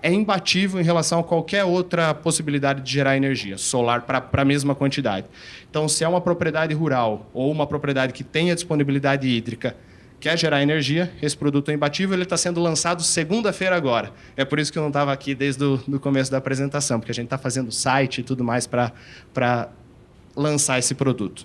É imbatível em relação a qualquer outra possibilidade de gerar energia solar para a mesma quantidade. Então, se é uma propriedade rural ou uma propriedade que tenha disponibilidade hídrica, quer gerar energia, esse produto é imbatível. Ele está sendo lançado segunda-feira agora. É por isso que eu não estava aqui desde o começo da apresentação, porque a gente está fazendo site e tudo mais para lançar esse produto.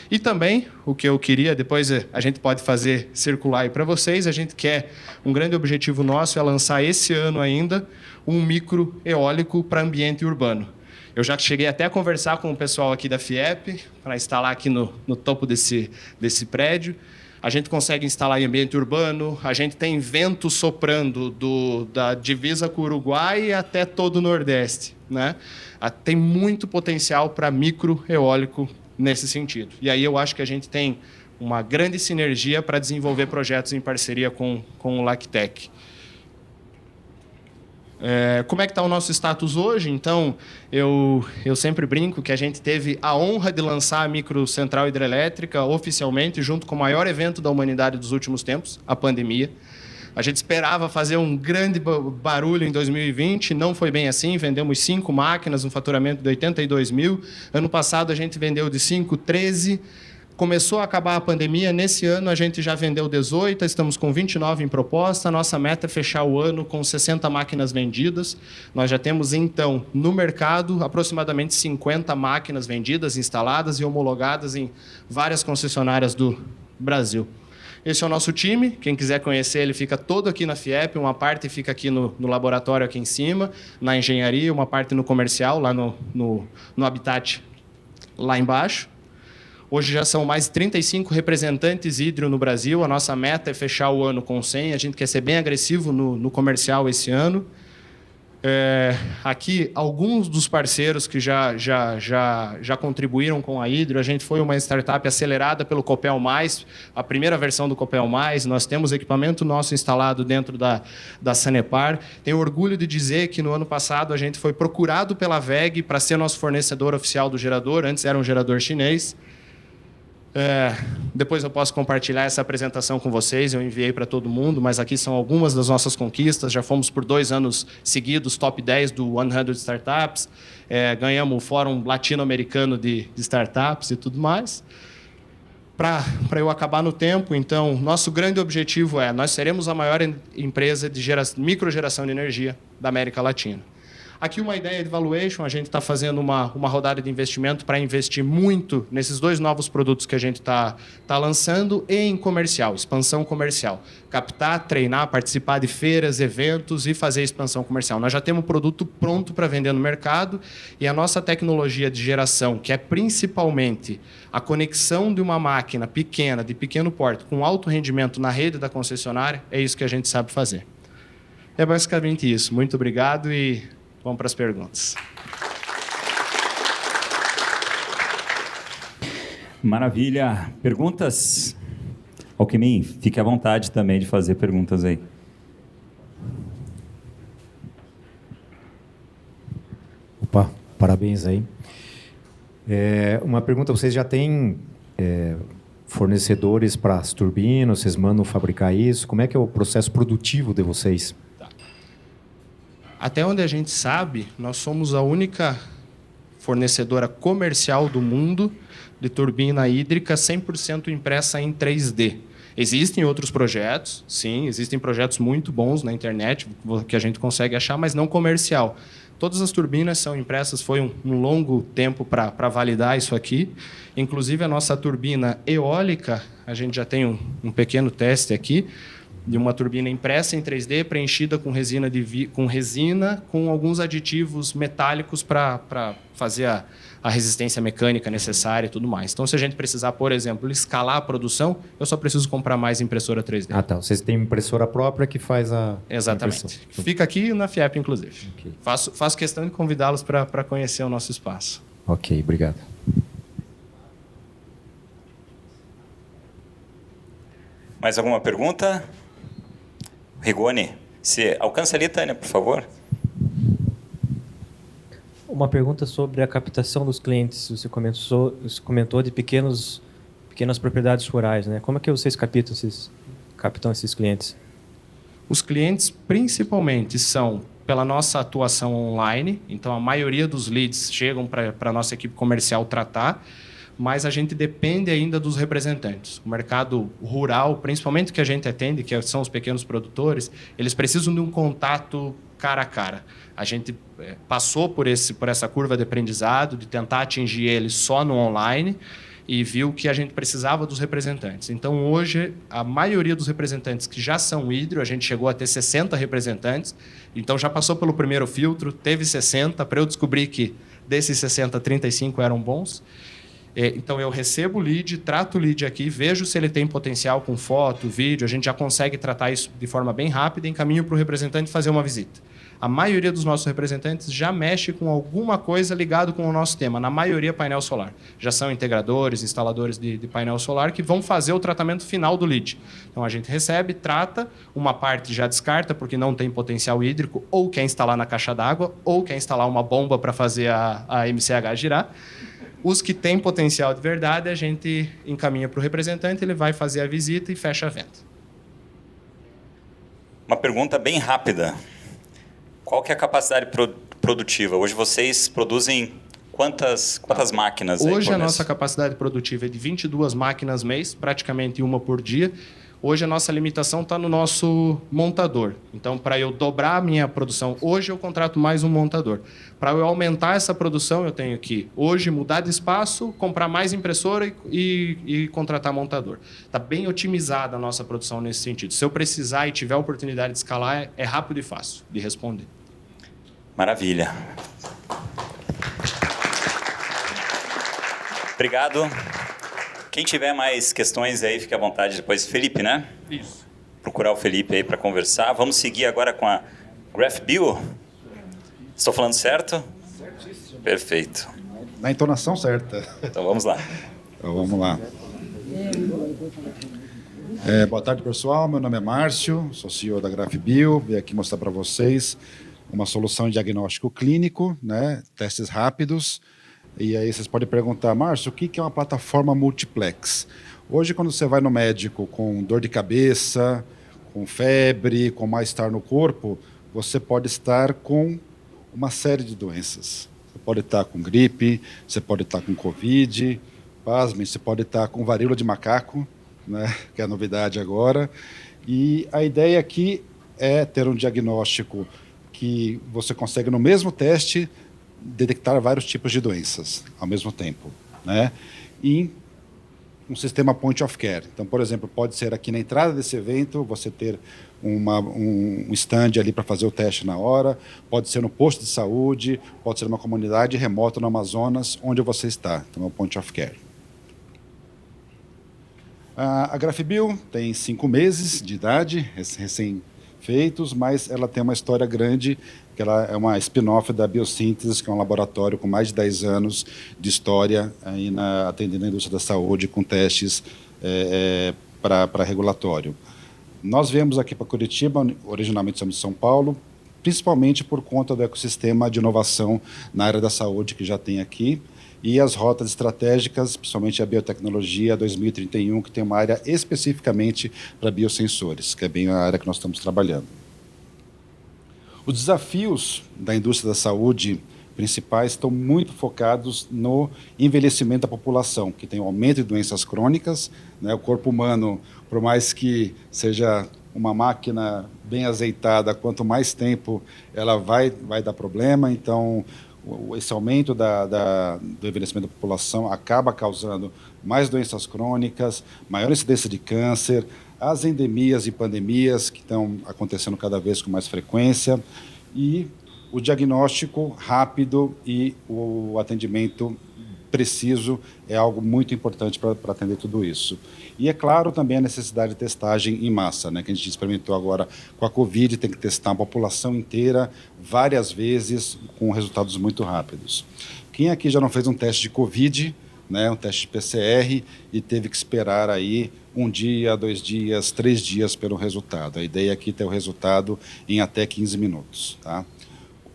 E também, o que eu queria, depois a gente pode fazer circular aí para vocês, a gente quer, um grande objetivo nosso é lançar esse ano ainda um micro eólico para ambiente urbano. Eu já cheguei até a conversar com o pessoal aqui da FIEP, para instalar aqui no topo desse prédio. A gente consegue instalar em ambiente urbano, a gente tem vento soprando da divisa com o Uruguai até todo o Nordeste, né? Tem muito potencial para micro eólico nesse sentido. E aí eu acho que a gente tem uma grande sinergia para desenvolver projetos em parceria com o Lactec. Como é que está o nosso status hoje? Então, eu sempre brinco que a gente teve a honra de lançar a microcentral hidrelétrica oficialmente, junto com o maior evento da humanidade dos últimos tempos, a pandemia. A gente esperava fazer um grande barulho em 2020, não foi bem assim, vendemos 5 máquinas, um faturamento de 82 mil. Ano passado a gente vendeu de 5, 13. Começou a acabar a pandemia, nesse ano a gente já vendeu 18, estamos com 29 em proposta. A nossa meta é fechar o ano com 60 máquinas vendidas. Nós já temos, então, no mercado, aproximadamente 50 máquinas vendidas, instaladas e homologadas em várias concessionárias do Brasil. Esse é o nosso time. Quem quiser conhecer, ele fica todo aqui na FIEP. Uma parte fica aqui no laboratório, aqui em cima, na engenharia, uma parte no comercial, lá no Habitat, lá embaixo. Hoje já são mais de 35 representantes Hydrio no Brasil. A nossa meta é fechar o ano com 100. A gente quer ser bem agressivo no comercial esse ano. Aqui, alguns dos parceiros que já contribuíram com a Hydrio. A gente foi uma startup acelerada pelo Copel+, a primeira versão do Copel+. Nós temos equipamento nosso instalado dentro da Sanepar. Tenho orgulho de dizer que no ano passado a gente foi procurado pela WEG para ser nosso fornecedor oficial do gerador. Antes era um gerador chinês. Depois eu posso compartilhar essa apresentação com vocês, eu enviei para todo mundo, mas aqui são algumas das nossas conquistas. Já fomos por 2 anos seguidos top 10 do 100 Startups, ganhamos o Fórum Latino-Americano de Startups e tudo mais. Para eu acabar no tempo, então, nosso grande objetivo nós seremos a maior empresa de microgeração de energia da América Latina. Aqui uma ideia de valuation, a gente está fazendo uma rodada de investimento para investir muito nesses 2 novos produtos que a gente está lançando e em comercial, expansão comercial. Captar, treinar, participar de feiras, eventos e fazer expansão comercial. Nós já temos o produto pronto para vender no mercado e a nossa tecnologia de geração, que é principalmente a conexão de uma máquina pequena, de pequeno porte, com alto rendimento na rede da concessionária, é isso que a gente sabe fazer. É basicamente isso. Muito obrigado e vamos para as perguntas. Maravilha. Perguntas? Alckmin, fique à vontade também de fazer perguntas aí. Opa, parabéns aí. Uma pergunta, vocês já têm fornecedores para as turbinas, vocês mandam fabricar isso? Como é que é o processo produtivo de vocês? Até onde a gente sabe, nós somos a única fornecedora comercial do mundo de turbina hídrica 100% impressa em 3D. Existem outros projetos, sim, existem projetos muito bons na internet que a gente consegue achar, mas não comercial. Todas as turbinas são impressas, foi um longo tempo para validar isso aqui. Inclusive, a nossa turbina eólica, a gente já tem um pequeno teste aqui, de uma turbina impressa em 3D, preenchida com resina, com alguns aditivos metálicos para fazer a resistência mecânica necessária e tudo mais. Então, se a gente precisar, por exemplo, escalar a produção, eu só preciso comprar mais impressora 3D. Ah, tá. Vocês têm impressora própria que faz a Exatamente. Fica aqui na FIEP, inclusive. Okay. Faço questão de convidá-los para conhecer o nosso espaço. Ok, obrigado. Mais alguma pergunta? Rigoni, se alcança ali, Tânia, por favor. Uma pergunta sobre a captação dos clientes. Você comentou de pequenas propriedades rurais, né? Como é que vocês captam esses clientes? Os clientes, principalmente, são pela nossa atuação online. Então, a maioria dos leads chegam para a nossa equipe comercial tratar, mas a gente depende ainda dos representantes. O mercado rural, principalmente que a gente atende, que são os pequenos produtores, eles precisam de um contato cara a cara. A gente passou por essa curva de aprendizado, de tentar atingir eles só no online, e viu que a gente precisava dos representantes. Então, hoje, a maioria dos representantes que já são hídrio, a gente chegou a ter 60 representantes, então já passou pelo primeiro filtro, teve 60, para eu descobrir que desses 60, 35 eram bons. Então, eu recebo o lead, trato o lead aqui, vejo se ele tem potencial com foto, vídeo, a gente já consegue tratar isso de forma bem rápida e encaminho para o representante fazer uma visita. A maioria dos nossos representantes já mexe com alguma coisa ligado com o nosso tema, na maioria painel solar. Já são integradores, instaladores de painel solar que vão fazer o tratamento final do lead. Então, a gente recebe, trata, uma parte já descarta porque não tem potencial hídrico, ou quer instalar na caixa d'água, ou quer instalar uma bomba para fazer a MCH girar. Os que têm potencial de verdade, a gente encaminha para o representante, ele vai fazer a visita e fecha a venda. Uma pergunta bem rápida. Qual que é a capacidade produtiva? Hoje vocês produzem quantas máquinas? Hoje a nossa capacidade produtiva é de 22 máquinas mês, praticamente uma por dia. Hoje a nossa limitação está no nosso montador. Então, para eu dobrar a minha produção, hoje eu contrato mais um montador. Para eu aumentar essa produção, eu tenho que, hoje, mudar de espaço, comprar mais impressora e contratar montador. Está bem otimizada a nossa produção nesse sentido. Se eu precisar e tiver a oportunidade de escalar, é rápido e fácil de responder. Maravilha. Obrigado. Quem tiver mais questões aí, fique à vontade depois. Felipe, né? Isso. Procurar o Felipe aí para conversar. Vamos seguir agora com a GraphBio. Estou falando certo? Certíssimo. Perfeito. Na entonação certa. Então vamos lá. Então vamos lá. Boa tarde, pessoal. Meu nome é Márcio, sou CEO da GraphBio. Vim aqui mostrar para vocês uma solução de diagnóstico clínico, né? Testes rápidos. E aí vocês podem perguntar, Márcio, o que é uma plataforma multiplex? Hoje, quando você vai no médico com dor de cabeça, com febre, com mal-estar no corpo, você pode estar com uma série de doenças. Você pode estar com gripe, você pode estar com Covid, pasmem, você pode estar com varíola de macaco, né, que é a novidade agora. E a ideia aqui é ter um diagnóstico que você consegue, no mesmo teste, detectar vários tipos de doenças ao mesmo tempo, né? E um sistema point of care. Então, por exemplo, pode ser aqui na entrada desse evento, você ter um stand ali para fazer o teste na hora, pode ser no posto de saúde, pode ser uma comunidade remota no Amazonas, onde você está. Então, é o point of care. A GraphBio tem 5 meses de idade, recém-feitos, mas ela tem uma história grande, que ela é uma spin-off da Biosíntese, que é um laboratório com mais de 10 anos de história aí atendendo a indústria da saúde com testes para regulatório. Nós viemos aqui para Curitiba, originalmente somos de São Paulo, principalmente por conta do ecossistema de inovação na área da saúde que já tem aqui, e as rotas estratégicas, principalmente a biotecnologia 2031, que tem uma área especificamente para biosensores, que é bem a área que nós estamos trabalhando. Os desafios da indústria da saúde principais estão muito focados no envelhecimento da população, que tem um aumento de doenças crônicas, né? O corpo humano, por mais que seja uma máquina bem azeitada, quanto mais tempo ela vai dar problema. Então, esse aumento do envelhecimento da população acaba causando mais doenças crônicas, maior incidência de câncer, as endemias e pandemias que estão acontecendo cada vez com mais frequência, e o diagnóstico rápido e o atendimento preciso é algo muito importante para atender tudo isso. E, é claro, também a necessidade de testagem em massa, né, que a gente experimentou agora com a Covid, tem que testar a população inteira várias vezes com resultados muito rápidos. Quem aqui já não fez um teste de Covid, né, um teste de PCR, e teve que esperar aí 1 dia, 2 dias, 3 dias pelo resultado? A ideia aqui é ter o resultado em até 15 minutos. Tá?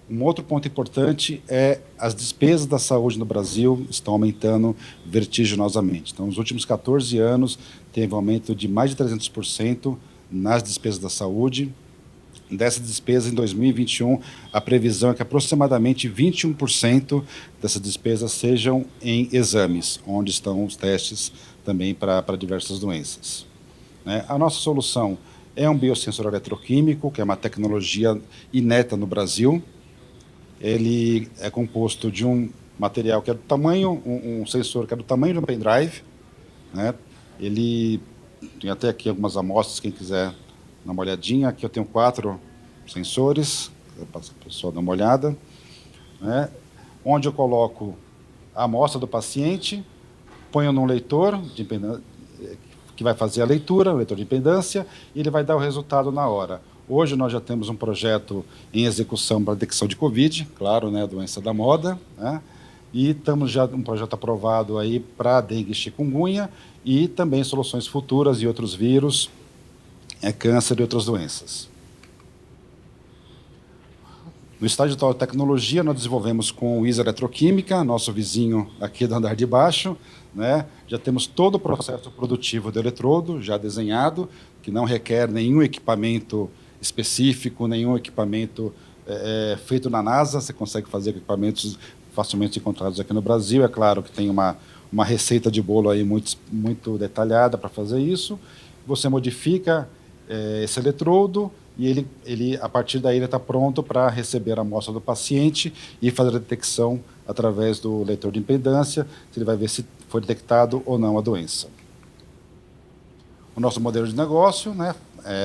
Um outro ponto importante é as despesas da saúde no Brasil estão aumentando vertiginosamente. Então, nos últimos 14 anos, teve um aumento de mais de 300% nas despesas da saúde. Dessas despesas, em 2021, a previsão é que aproximadamente 21% dessas despesas sejam em exames, onde estão os testes também para diversas doenças. A nossa solução é um biosensor eletroquímico, que é uma tecnologia inédita no Brasil. Ele é composto de um material que é do tamanho, um sensor que é do tamanho de um pendrive, né? Ele tem até aqui algumas amostras, quem quiser dar uma olhadinha. Aqui eu tenho 4 sensores, para a pessoa dar uma olhada, né? Onde eu coloco a amostra do paciente, ponho num leitor de impedância, que vai fazer a leitura, o leitor de impedância, e ele vai dar o resultado na hora. Hoje nós já temos um projeto em execução para detecção de Covid, claro, né, doença da moda, né? E estamos já um projeto aprovado aí para dengue e chikungunya, e também soluções futuras e outros vírus, câncer e outras doenças. No estágio de tecnologia, nós desenvolvemos com o ISA Eletroquímica, nosso vizinho aqui do andar de baixo, né? Já temos todo o processo produtivo do eletrodo já desenhado, que não requer nenhum equipamento específico, nenhum equipamento feito na NASA. Você consegue fazer equipamentos facilmente encontrados aqui no Brasil. É claro que tem uma receita de bolo aí muito detalhada para fazer isso. Você modifica esse eletrodo e ele a partir daí ele está pronto para receber a amostra do paciente e fazer a detecção através do leitor de impedância, se ele vai ver se foi detectado ou não a doença. O nosso modelo de negócio, né,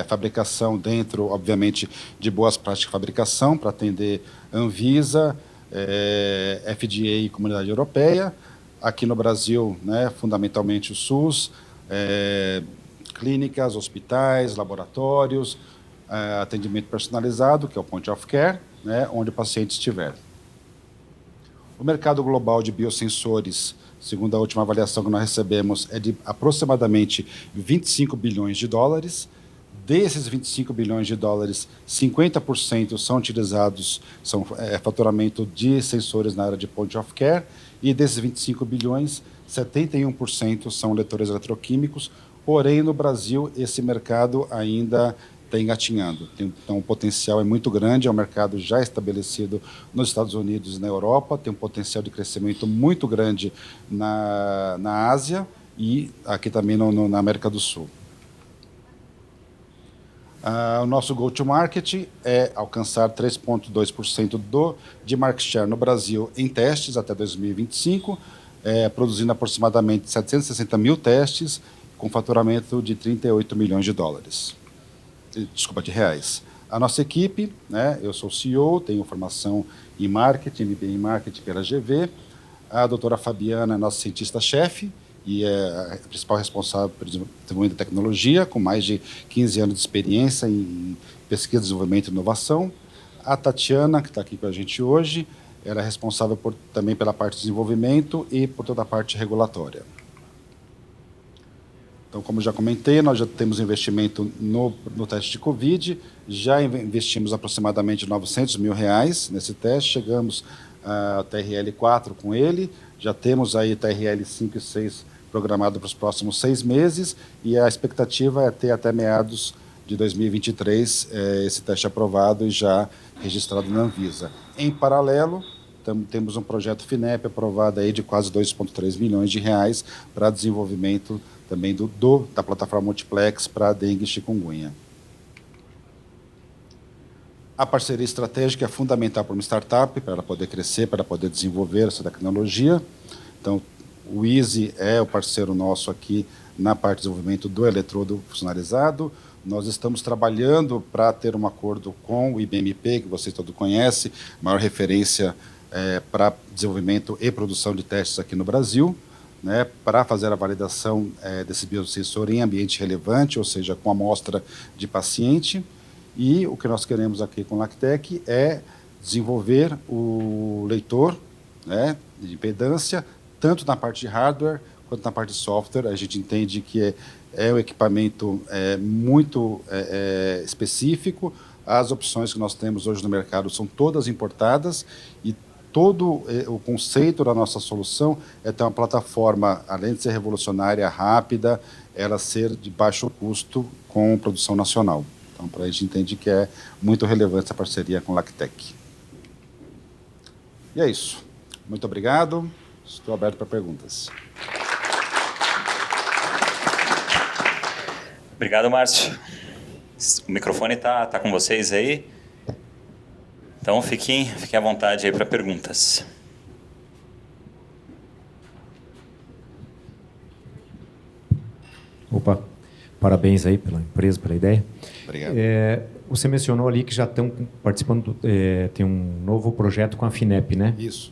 fabricação dentro, obviamente, de boas práticas de fabricação para atender Anvisa, FDA e Comunidade Europeia. Aqui no Brasil, né, fundamentalmente o SUS, clínicas, hospitais, laboratórios, atendimento personalizado, que é o point of care, né, onde o paciente estiver. O mercado global de biosensores, segundo a última avaliação que nós recebemos, é de aproximadamente 25 bilhões de dólares. Desses 25 bilhões de dólares, 50% são utilizados, faturamento de sensores na área de point of care, e desses 25 bilhões, 71% são leitores eletroquímicos, porém, no Brasil, esse mercado ainda está engatinhando. Então, o potencial é muito grande, é um mercado já estabelecido nos Estados Unidos e na Europa, tem um potencial de crescimento muito grande na Ásia e aqui também na América do Sul. O nosso go-to-market é alcançar 3,2% de market share no Brasil em testes até 2025, produzindo aproximadamente 760 mil testes, com faturamento de 38 milhões de dólares. Desculpa, de reais. A nossa equipe, né, eu sou CEO, tenho formação em marketing, MBA em marketing pela GV. A doutora Fabiana é nossa cientista-chefe e é a principal responsável pelo desenvolvimento de tecnologia, com mais de 15 anos de experiência em pesquisa, desenvolvimento e inovação. A Tatiana, que está aqui com a gente hoje, ela é responsável também pela parte de desenvolvimento e por toda a parte regulatória. Então, como já comentei, nós já temos investimento no teste de Covid, já investimos aproximadamente R$900 mil nesse teste, chegamos a TRL 4 com ele, já temos aí TRL 5 e 6 programado para os próximos 6 meses e a expectativa é ter até meados de 2023 esse teste aprovado e já registrado na Anvisa. Em paralelo, temos um projeto FINEP aprovado aí de quase R$2,3 milhões para desenvolvimento também da plataforma Multiplex para dengue e chikungunya. A parceria estratégica é fundamental para uma startup, para ela poder crescer, para ela poder desenvolver essa tecnologia. Então, o Easy é o parceiro nosso aqui na parte de desenvolvimento do eletrodo funcionalizado. Nós estamos trabalhando para ter um acordo com o IBMP, que vocês todos conhecem, maior referência para desenvolvimento e produção de testes aqui no Brasil, né, para fazer a validação desse biosensor em ambiente relevante, ou seja, com amostra de paciente. E o que nós queremos aqui com o LACTEC é desenvolver o leitor, né, de impedância, tanto na parte de hardware quanto na parte de software. A gente entende que é um equipamento muito específico. As opções que nós temos hoje no mercado são todas importadas e todo o conceito da nossa solução é ter uma plataforma, além de ser revolucionária, rápida, ela ser de baixo custo com produção nacional. Então, a gente entende que é muito relevante essa parceria com o LACTEC. E é isso. Muito obrigado. Estou aberto para perguntas. Obrigado, Márcio. O microfone está com vocês aí. Então, fiquem à vontade aí para perguntas. Opa, parabéns aí pela empresa, pela ideia. Obrigado. Você mencionou ali que já estão participando, tem um novo projeto com a FINEP, né? Isso.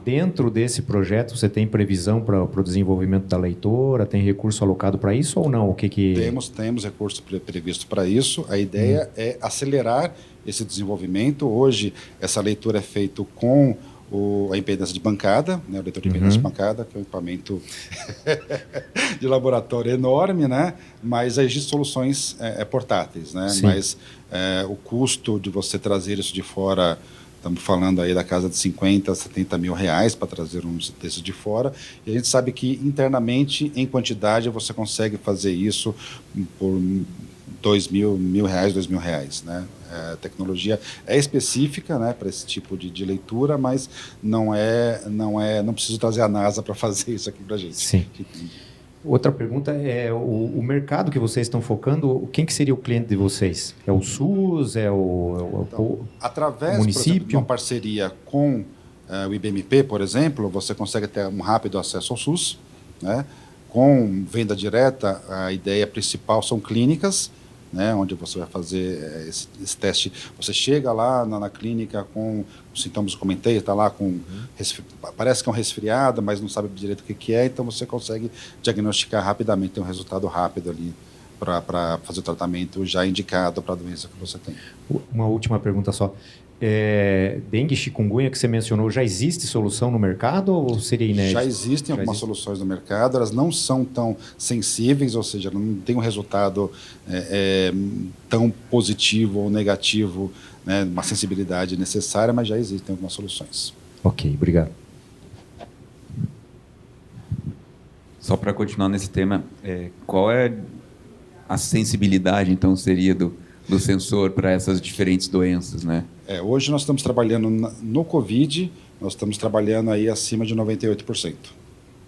Dentro desse projeto, você tem previsão para o desenvolvimento da leitora? Tem recurso alocado para isso ou não? Temos recurso previsto para isso. A ideia é acelerar esse desenvolvimento. Hoje, essa leitura é feita com a impedância de bancada, né, o leitor de impedância de bancada, que é um equipamento de laboratório enorme, né, mas existem soluções portáteis, né, mas o custo de você trazer isso de fora, estamos falando aí da casa de 50, 70 mil reais para trazer um desses de fora, e a gente sabe que internamente, em quantidade, você consegue fazer isso por R$2.000, né? A tecnologia é específica, né, para esse tipo de leitura, mas não preciso trazer a NASA para fazer isso aqui para a gente. Sim. Outra pergunta é o mercado que vocês estão focando, quem que seria o cliente de vocês? É o SUS? É o através, município? Por exemplo, de uma parceria com o IBMP, por exemplo, você consegue ter um rápido acesso ao SUS, né? Com venda direta, a ideia principal são clínicas, né, onde você vai fazer esse teste. Você chega lá na clínica com os sintomas que eu comentei, está lá com parece que é um resfriado, mas não sabe direito o que é, então você consegue diagnosticar rapidamente, ter um resultado rápido ali para fazer o tratamento já indicado para a doença que você tem. Uma última pergunta só. Dengue e chikungunya que você mencionou, já existe solução no mercado ou seria inédito? Já existem algumas soluções no mercado, elas não são tão sensíveis, ou seja, não tem um resultado tão positivo ou negativo, né, uma sensibilidade necessária, mas já existem algumas soluções. Ok, obrigado. Só para continuar nesse tema, qual é a sensibilidade, então, seria do sensor para essas diferentes doenças, né? Hoje nós estamos trabalhando no Covid, nós estamos trabalhando aí acima de 98%.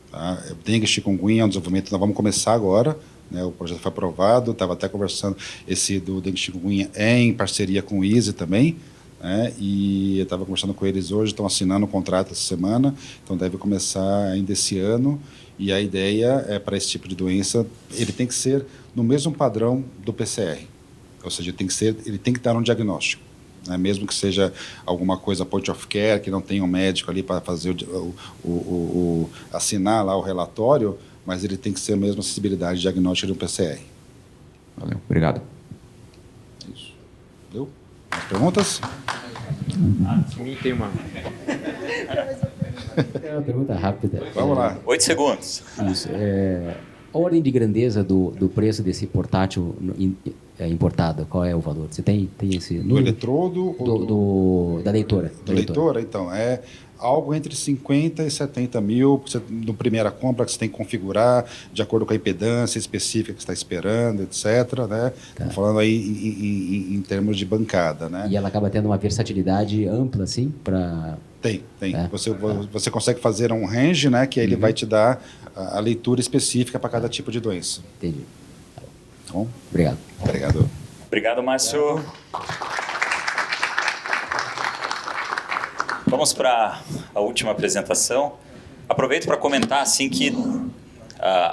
Tá? Dengue e chikungunya é um desenvolvimento, nós vamos começar agora, né? O projeto foi aprovado, estava até conversando, esse do dengue chikungunya é em parceria com o ISE também, né? E eu estava conversando com eles hoje, estão assinando o contrato essa semana, então deve começar ainda esse ano, e a ideia é para esse tipo de doença, ele tem que ser no mesmo padrão do PCR, ou seja, ele tem que estar no diagnóstico, né? Mesmo que seja alguma coisa point of care, que não tenha um médico ali para fazer assinar lá o relatório, mas ele tem que ser a mesma acessibilidade diagnóstica do PCR. Valeu, obrigado. Isso. Deu? Mais perguntas? Tem uma. É uma pergunta rápida. Vamos lá. 8 segundos. Isso. A ordem de grandeza do preço desse portátil importado, qual é o valor? Você tem esse número? Do eletrodo ou da leitora? Da leitora, então, é algo entre 50 e 70 mil, no primeira compra que você tem que configurar de acordo com a impedância específica que você está esperando, etc. Né? Estamos falando aí em termos de bancada. Né? E ela acaba tendo uma versatilidade ampla, assim, para... Tem. Você consegue fazer um range, né, que aí ele vai te dar a leitura específica para cada tipo de doença. Entendi. Tá bom? Obrigado. Obrigado. Obrigado, Márcio. Vamos para a última apresentação. Aproveito para comentar assim que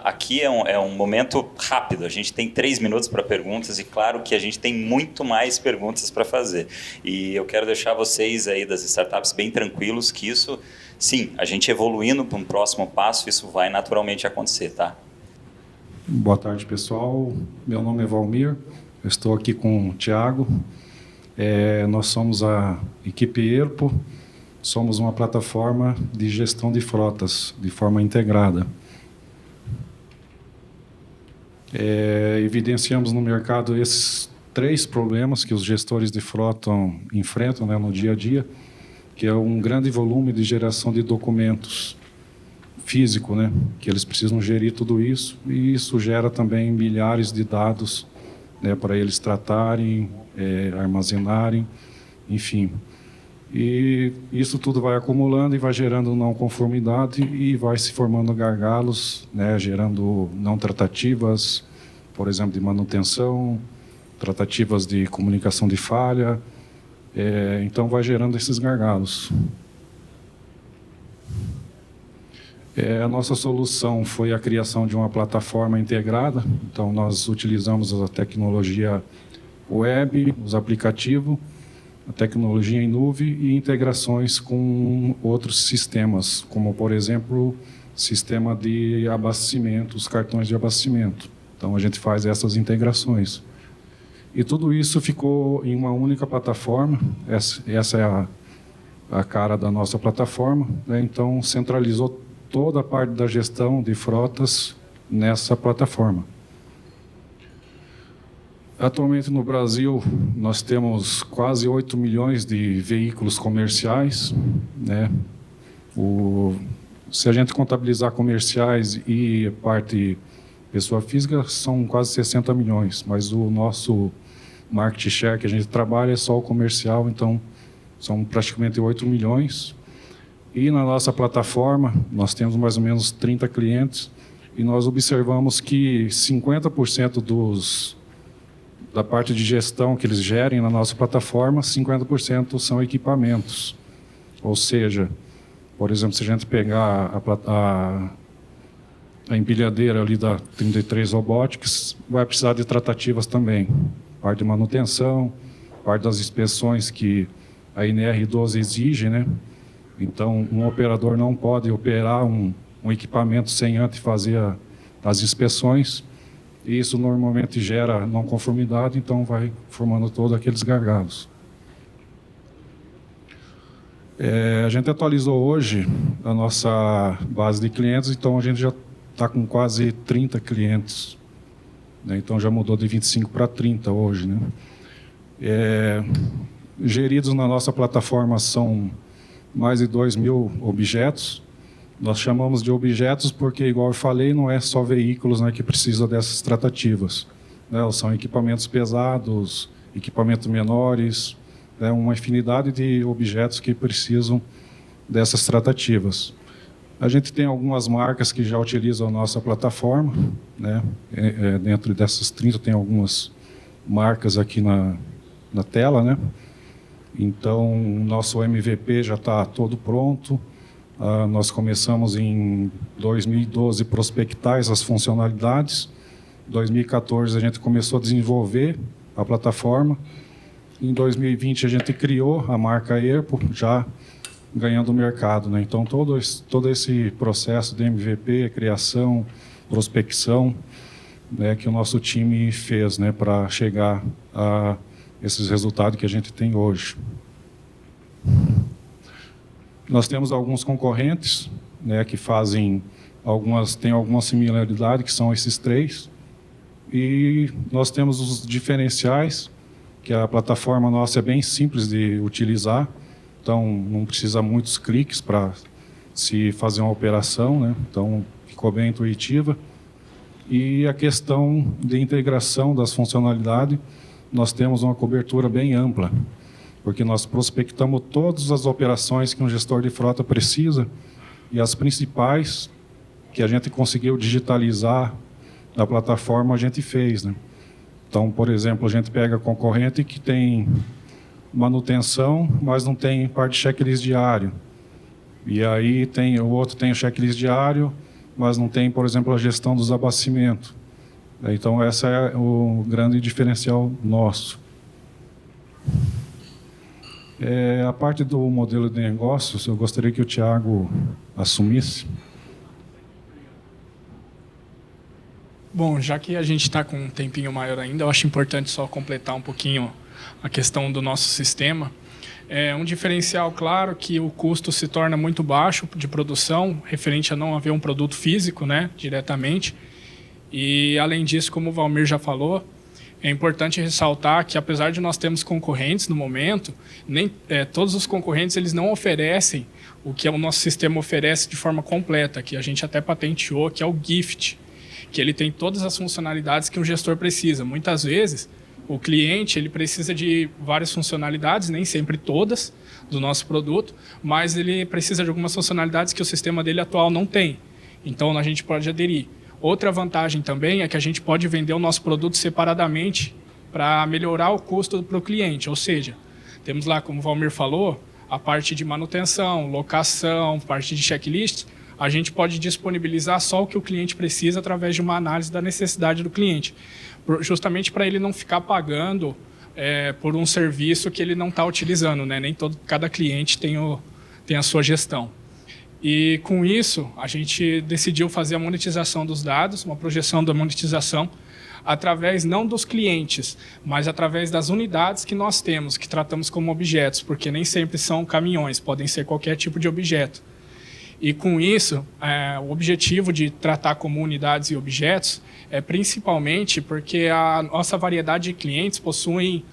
aqui é um momento rápido. A gente tem 3 minutos para perguntas e claro que a gente tem muito mais perguntas para fazer. E eu quero deixar vocês aí das startups bem tranquilos que isso, sim, a gente evoluindo para um próximo passo, isso vai naturalmente acontecer, tá? Boa tarde, pessoal. Meu nome é Valmir. Eu estou aqui com o Thiago. Nós somos a equipe ERPO. Somos uma plataforma de gestão de frotas de forma integrada. Evidenciamos no mercado esses 3 problemas que os gestores de frota enfrentam, né, no dia a dia, que é um grande volume de geração de documentos físico, né, que eles precisam gerir tudo isso, e isso gera também milhares de dados, né, para eles tratarem, armazenarem, enfim. E isso tudo vai acumulando e vai gerando não conformidade e vai se formando gargalos, né, gerando não tratativas, por exemplo, de manutenção, tratativas de comunicação de falha. Então, vai gerando esses gargalos. A nossa solução foi a criação de uma plataforma integrada. Então, nós utilizamos a tecnologia web, os aplicativos, a tecnologia em nuvem e integrações com outros sistemas, como, por exemplo, sistema de abastecimento, os cartões de abastecimento. Então, a gente faz essas integrações. E tudo isso ficou em uma única plataforma. Essa é a cara da nossa plataforma, né? Então, centralizou toda a parte da gestão de frotas nessa plataforma. Atualmente no Brasil nós temos quase 8 milhões de veículos comerciais, né? Se a gente contabilizar comerciais e parte pessoa física, são quase 60 milhões, mas o nosso market share que a gente trabalha é só o comercial, então são praticamente 8 milhões. E na nossa plataforma nós temos mais ou menos 30 clientes e nós observamos que 50% da parte de gestão que eles gerem na nossa plataforma, 50% são equipamentos. Ou seja, por exemplo, se a gente pegar a empilhadeira ali da 33 Robotics, vai precisar de tratativas também. Parte de manutenção, parte das inspeções que a NR12 exige, né? Então, um operador não pode operar um equipamento sem antes fazer as inspeções. E isso normalmente gera não conformidade, então vai formando todos aqueles gargalos. A gente atualizou hoje a nossa base de clientes, então a gente já está com quase 30 clientes, né? Então já mudou de 25 para 30 hoje, né? Geridos na nossa plataforma são mais de 2.000 objetos. Nós chamamos de objetos porque, igual eu falei, não é só veículos, né, que precisa dessas tratativas, né? São equipamentos pesados, equipamentos menores, né, uma infinidade de objetos que precisam dessas tratativas. A gente tem algumas marcas que já utilizam a nossa plataforma, né? Dentro dessas 30 tem algumas marcas aqui na tela, né? Então, o nosso MVP já está todo pronto. Nós começamos em 2012 a prospectar essas funcionalidades. Em 2014 a gente começou a desenvolver a plataforma. Em 2020 a gente criou a marca ERPO, já ganhando o mercado, né? Então todo esse processo de MVP, criação, prospecção, né, que o nosso time fez, né, para chegar a esses resultados que a gente tem hoje. Nós temos alguns concorrentes, né, que têm alguma similaridade, que são esses 3. E nós temos os diferenciais, que a plataforma nossa é bem simples de utilizar, então não precisa muitos cliques para se fazer uma operação, né? Então ficou bem intuitiva. E a questão de integração das funcionalidades, nós temos uma cobertura bem ampla, porque nós prospectamos todas as operações que um gestor de frota precisa e as principais que a gente conseguiu digitalizar na plataforma a gente fez, né? Então, por exemplo, a gente pega concorrente que tem manutenção, mas não tem parte de checklist diário. E aí o outro tem o checklist diário, mas não tem, por exemplo, a gestão dos abastecimentos. Então, esse é o grande diferencial nosso. A parte do modelo de negócios, eu gostaria que o Thiago assumisse. Bom, já que a gente está com um tempinho maior ainda, eu acho importante só completar um pouquinho a questão do nosso sistema. É um diferencial, claro, que o custo se torna muito baixo de produção, referente a não haver um produto físico, né, diretamente. E, além disso, como o Valmir já falou, é importante ressaltar que, apesar de nós termos concorrentes no momento, todos os concorrentes eles não oferecem o que o nosso sistema oferece de forma completa, que a gente até patenteou, que é o Gift, que ele tem todas as funcionalidades que um gestor precisa. Muitas vezes, o cliente ele precisa de várias funcionalidades, nem sempre todas, do nosso produto, mas ele precisa de algumas funcionalidades que o sistema dele atual não tem. Então, a gente pode aderir. Outra vantagem também é que a gente pode vender o nosso produto separadamente para melhorar o custo para o cliente. Ou seja, temos lá, como o Valmir falou, a parte de manutenção, locação, parte de checklist. A gente pode disponibilizar só o que o cliente precisa através de uma análise da necessidade do cliente, justamente para ele não ficar pagando por um serviço que ele não está utilizando, né? Nem cada cliente tem a sua gestão. E com isso, a gente decidiu fazer a monetização dos dados, uma projeção da monetização, através não dos clientes, mas através das unidades que nós temos, que tratamos como objetos, porque nem sempre são caminhões, podem ser qualquer tipo de objeto. E com isso, o objetivo de tratar como unidades e objetos é principalmente porque a nossa variedade de clientes possui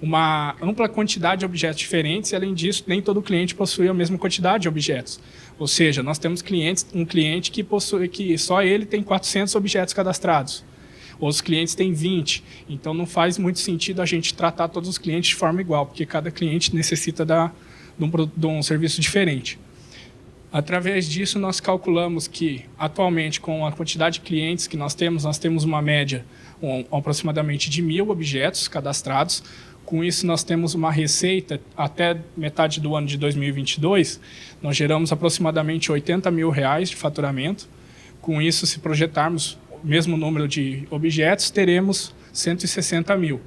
uma ampla quantidade de objetos diferentes e, além disso, nem todo cliente possui a mesma quantidade de objetos. Ou seja, nós temos um cliente que só ele tem 400 objetos cadastrados. Outros clientes têm 20. Então, não faz muito sentido a gente tratar todos os clientes de forma igual, porque cada cliente necessita de um serviço diferente. Através disso, nós calculamos que, atualmente, com a quantidade de clientes que nós temos uma média aproximadamente de 1.000 objetos cadastrados. Com isso, nós temos uma receita, até metade do ano de 2022, nós geramos aproximadamente R$80 mil de faturamento. Com isso, se projetarmos o mesmo número de objetos, teremos 160 mil.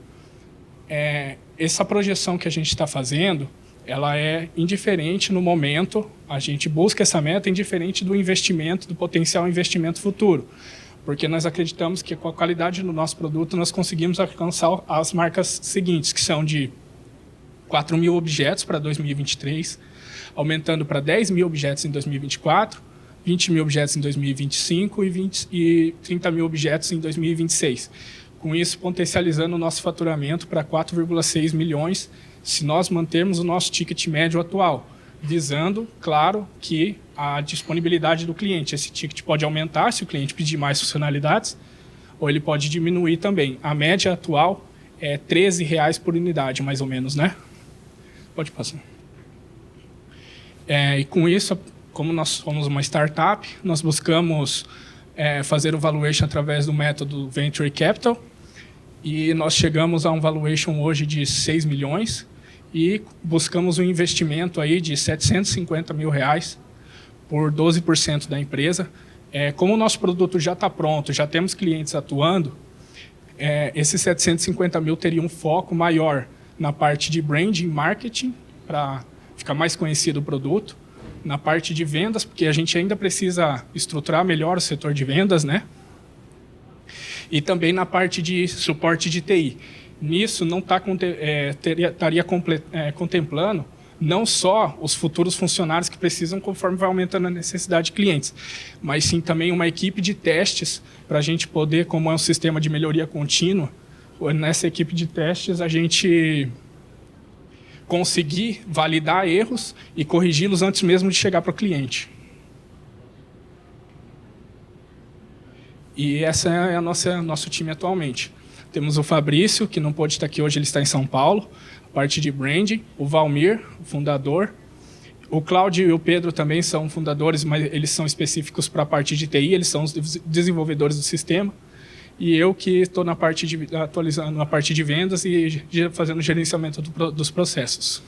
Essa projeção que a gente está fazendo, ela é indiferente no momento, a gente busca essa meta indiferente do investimento, do potencial investimento futuro, porque nós acreditamos que com a qualidade do nosso produto nós conseguimos alcançar as marcas seguintes, que são de 4 mil objetos para 2023, aumentando para 10 mil objetos em 2024, 20 mil objetos em 2025 e 30 mil objetos em 2026. Com isso, potencializando o nosso faturamento para 4,6 milhões, se nós mantermos o nosso ticket médio atual, visando, claro, que a disponibilidade do cliente. Esse ticket pode aumentar se o cliente pedir mais funcionalidades, ou ele pode diminuir também. A média atual é R$13 por unidade, mais ou menos, né? Pode passar. E com isso, como nós somos uma startup, nós buscamos fazer o valuation através do método Venture Capital, e nós chegamos a um valuation hoje de 6 milhões e buscamos um investimento aí de R$750 mil por 12% da empresa. Como o nosso produto já está pronto, já temos clientes atuando, esses 750 mil teriam um foco maior na parte de branding, marketing, para ficar mais conhecido o produto, na parte de vendas, porque a gente ainda precisa estruturar melhor o setor de vendas, né? E também na parte de suporte de TI. Nisso não estaria contemplando não só os futuros funcionários que precisam conforme vai aumentando a necessidade de clientes, mas sim também uma equipe de testes para a gente poder, como é um sistema de melhoria contínua, nessa equipe de testes a gente conseguir validar erros e corrigi-los antes mesmo de chegar para o cliente. E essa é nosso time atualmente. Temos o Fabrício, que não pôde estar aqui hoje, ele está em São Paulo, a parte de branding, o Valmir, o fundador, o Cláudio e o Pedro também são fundadores, mas eles são específicos para a parte de TI, eles são os desenvolvedores do sistema, e eu que estou atualizando na parte de vendas e fazendo o gerenciamento dos processos.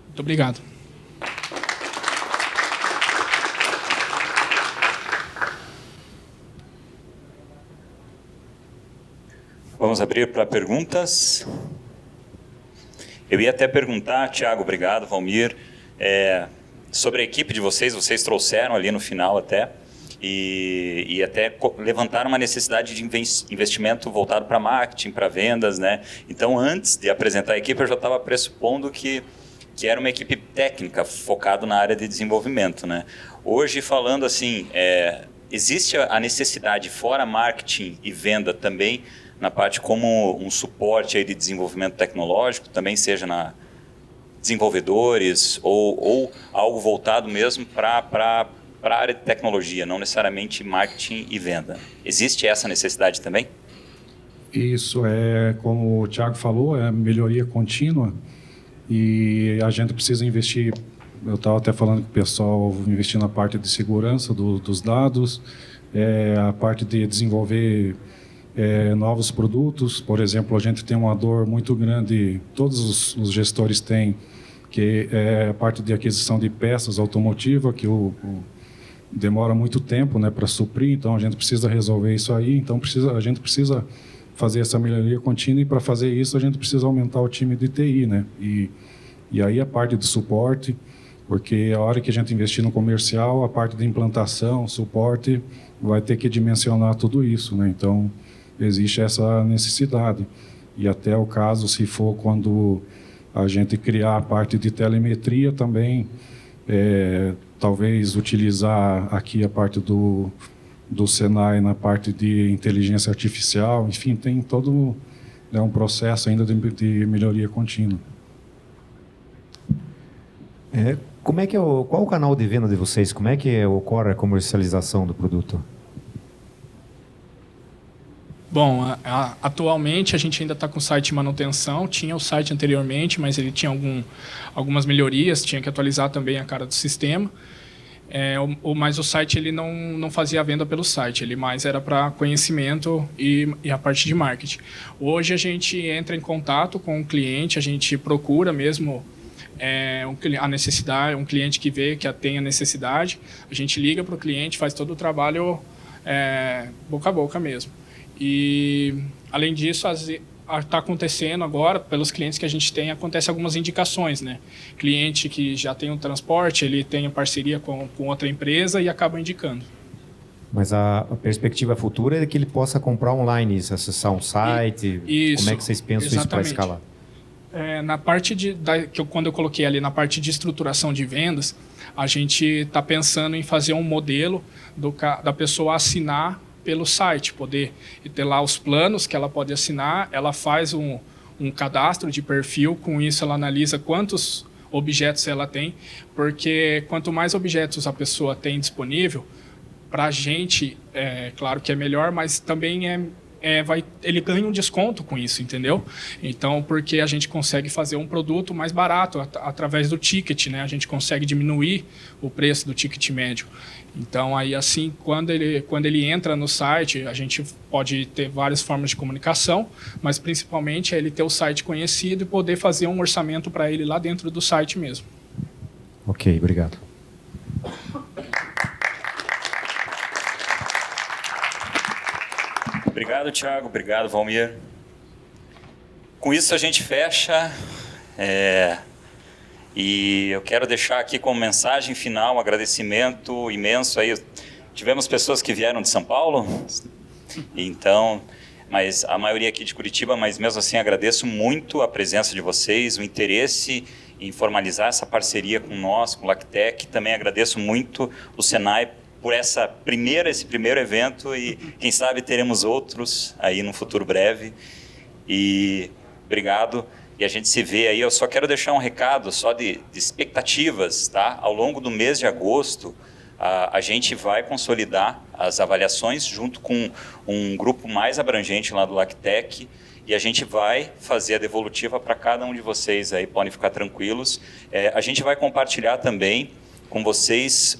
Muito obrigado. Vamos abrir para perguntas. Eu ia até perguntar, Thiago, obrigado, Valmir, sobre a equipe de vocês trouxeram ali no final até, e até levantaram uma necessidade de investimento voltado para marketing, para vendas, né? Então, antes de apresentar a equipe, eu já estava pressupondo que era uma equipe técnica focada na área de desenvolvimento, né? Hoje, falando assim, existe a necessidade, fora marketing e venda também, na parte como um suporte aí de desenvolvimento tecnológico, também seja na desenvolvedores ou algo voltado mesmo para a área de tecnologia, não necessariamente marketing e venda. Existe essa necessidade também? Isso, como o Thiago falou, é melhoria contínua e a gente precisa investir. Eu estava até falando com o pessoal, investir na parte de segurança dos dados, a parte de desenvolver novos produtos. Por exemplo, a gente tem uma dor muito grande, todos os gestores têm, que é a parte de aquisição de peças automotivas, que demora muito tempo, né, para suprir, então a gente precisa resolver isso aí, então a gente precisa fazer essa melhoria contínua, e para fazer isso a gente precisa aumentar o time de TI, né, e aí a parte de suporte, porque a hora que a gente investir no comercial, a parte de implantação, suporte, vai ter que dimensionar tudo isso, né, então existe essa necessidade. E até o caso, se for quando a gente criar a parte de telemetria também, talvez utilizar aqui a parte do Senai na parte de inteligência artificial, enfim, tem todo um processo ainda de melhoria contínua. Como é que qual o canal de venda de vocês? Como é que ocorre a comercialização do produto? Bom, atualmente a gente ainda está com o site de manutenção. Tinha o site anteriormente, mas ele tinha algumas melhorias, tinha que atualizar também a cara do sistema. Mas o site ele não fazia a venda pelo site, ele mais era para conhecimento e a parte de marketing. Hoje a gente entra em contato com o cliente, a gente procura mesmo a necessidade, um cliente que vê que tem a necessidade, a gente liga para o cliente, faz todo o trabalho boca a boca mesmo. E, além disso, está acontecendo agora, pelos clientes que a gente tem, acontece algumas indicações, né? Cliente que já tem um transporte, ele tem a parceria com outra empresa e acaba indicando. Mas a perspectiva futura é que ele possa comprar online, acessar um site. Isso, como é que vocês pensam isso para escalar? Na parte quando eu coloquei ali na parte de estruturação de vendas, a gente está pensando em fazer um modelo da pessoa assinar pelo site, poder ter lá os planos que ela pode assinar, ela faz um cadastro de perfil, com isso ela analisa quantos objetos ela tem, porque quanto mais objetos a pessoa tem disponível, para a gente, claro que é melhor, mas também ele ganha um desconto com isso, entendeu? Então, porque a gente consegue fazer um produto mais barato através do ticket, né? A gente consegue diminuir o preço do ticket médio. Então, aí assim, quando ele entra no site, a gente pode ter várias formas de comunicação, mas principalmente é ele ter o site conhecido e poder fazer um orçamento para ele lá dentro do site mesmo. Ok, obrigado. Obrigado, Thiago. Obrigado, Valmir. Com isso, a gente fecha. E eu quero deixar aqui como mensagem final um agradecimento imenso. Aí, tivemos pessoas que vieram de São Paulo, então, mas a maioria aqui de Curitiba, mas mesmo assim agradeço muito a presença de vocês, o interesse em formalizar essa parceria com nós, com o Lactec. Também agradeço muito o Senai por esse primeiro evento e quem sabe teremos outros aí no futuro breve. E obrigado. E a gente se vê aí. Eu só quero deixar um recado só de expectativas, tá? Ao longo do mês de agosto, a gente vai consolidar as avaliações junto com um grupo mais abrangente lá do Lactec e a gente vai fazer a devolutiva para cada um de vocês aí, podem ficar tranquilos. A gente vai compartilhar também com vocês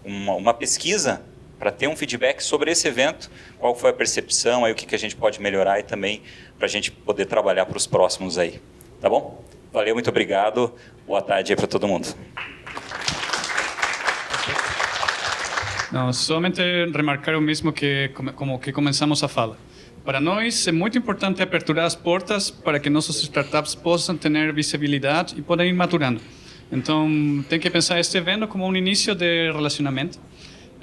uma pesquisa para ter um feedback sobre esse evento, qual foi a percepção, aí, o que a gente pode melhorar e também para a gente poder trabalhar para os próximos aí. Tá bom? Valeu, muito obrigado. Boa tarde aí para todo mundo. Não, somente remarcar o mesmo que começamos a fala. Para nós é muito importante aperturar as portas para que nossas startups possam ter visibilidade e possam ir maturando. Então, tem que pensar este evento como um início de relacionamento.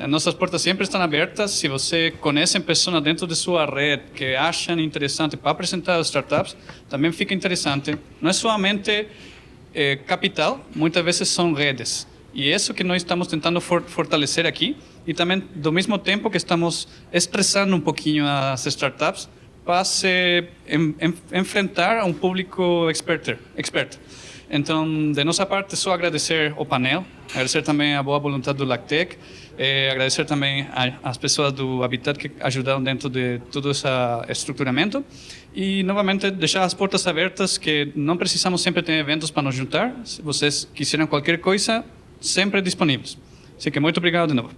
Nossas portas sempre estão abertas. Se você conhece pessoas dentro de sua rede que acham interessante para apresentar startups, também fica interessante. Não é somente capital, muitas vezes são redes. E é isso que nós estamos tentando fortalecer aqui. E também, do mesmo tempo que estamos estressando um pouquinho as startups para se enfrentar a um público experto. Então, de nossa parte, só agradecer o painel, agradecer também a boa vontade do Lactec, agradecer também às pessoas do Habitat que ajudaram dentro de todo esse estruturamento e, novamente, deixar as portas abertas, que não precisamos sempre ter eventos para nos juntar. Se vocês quiserem qualquer coisa, sempre disponíveis. Assim que muito obrigado de novo.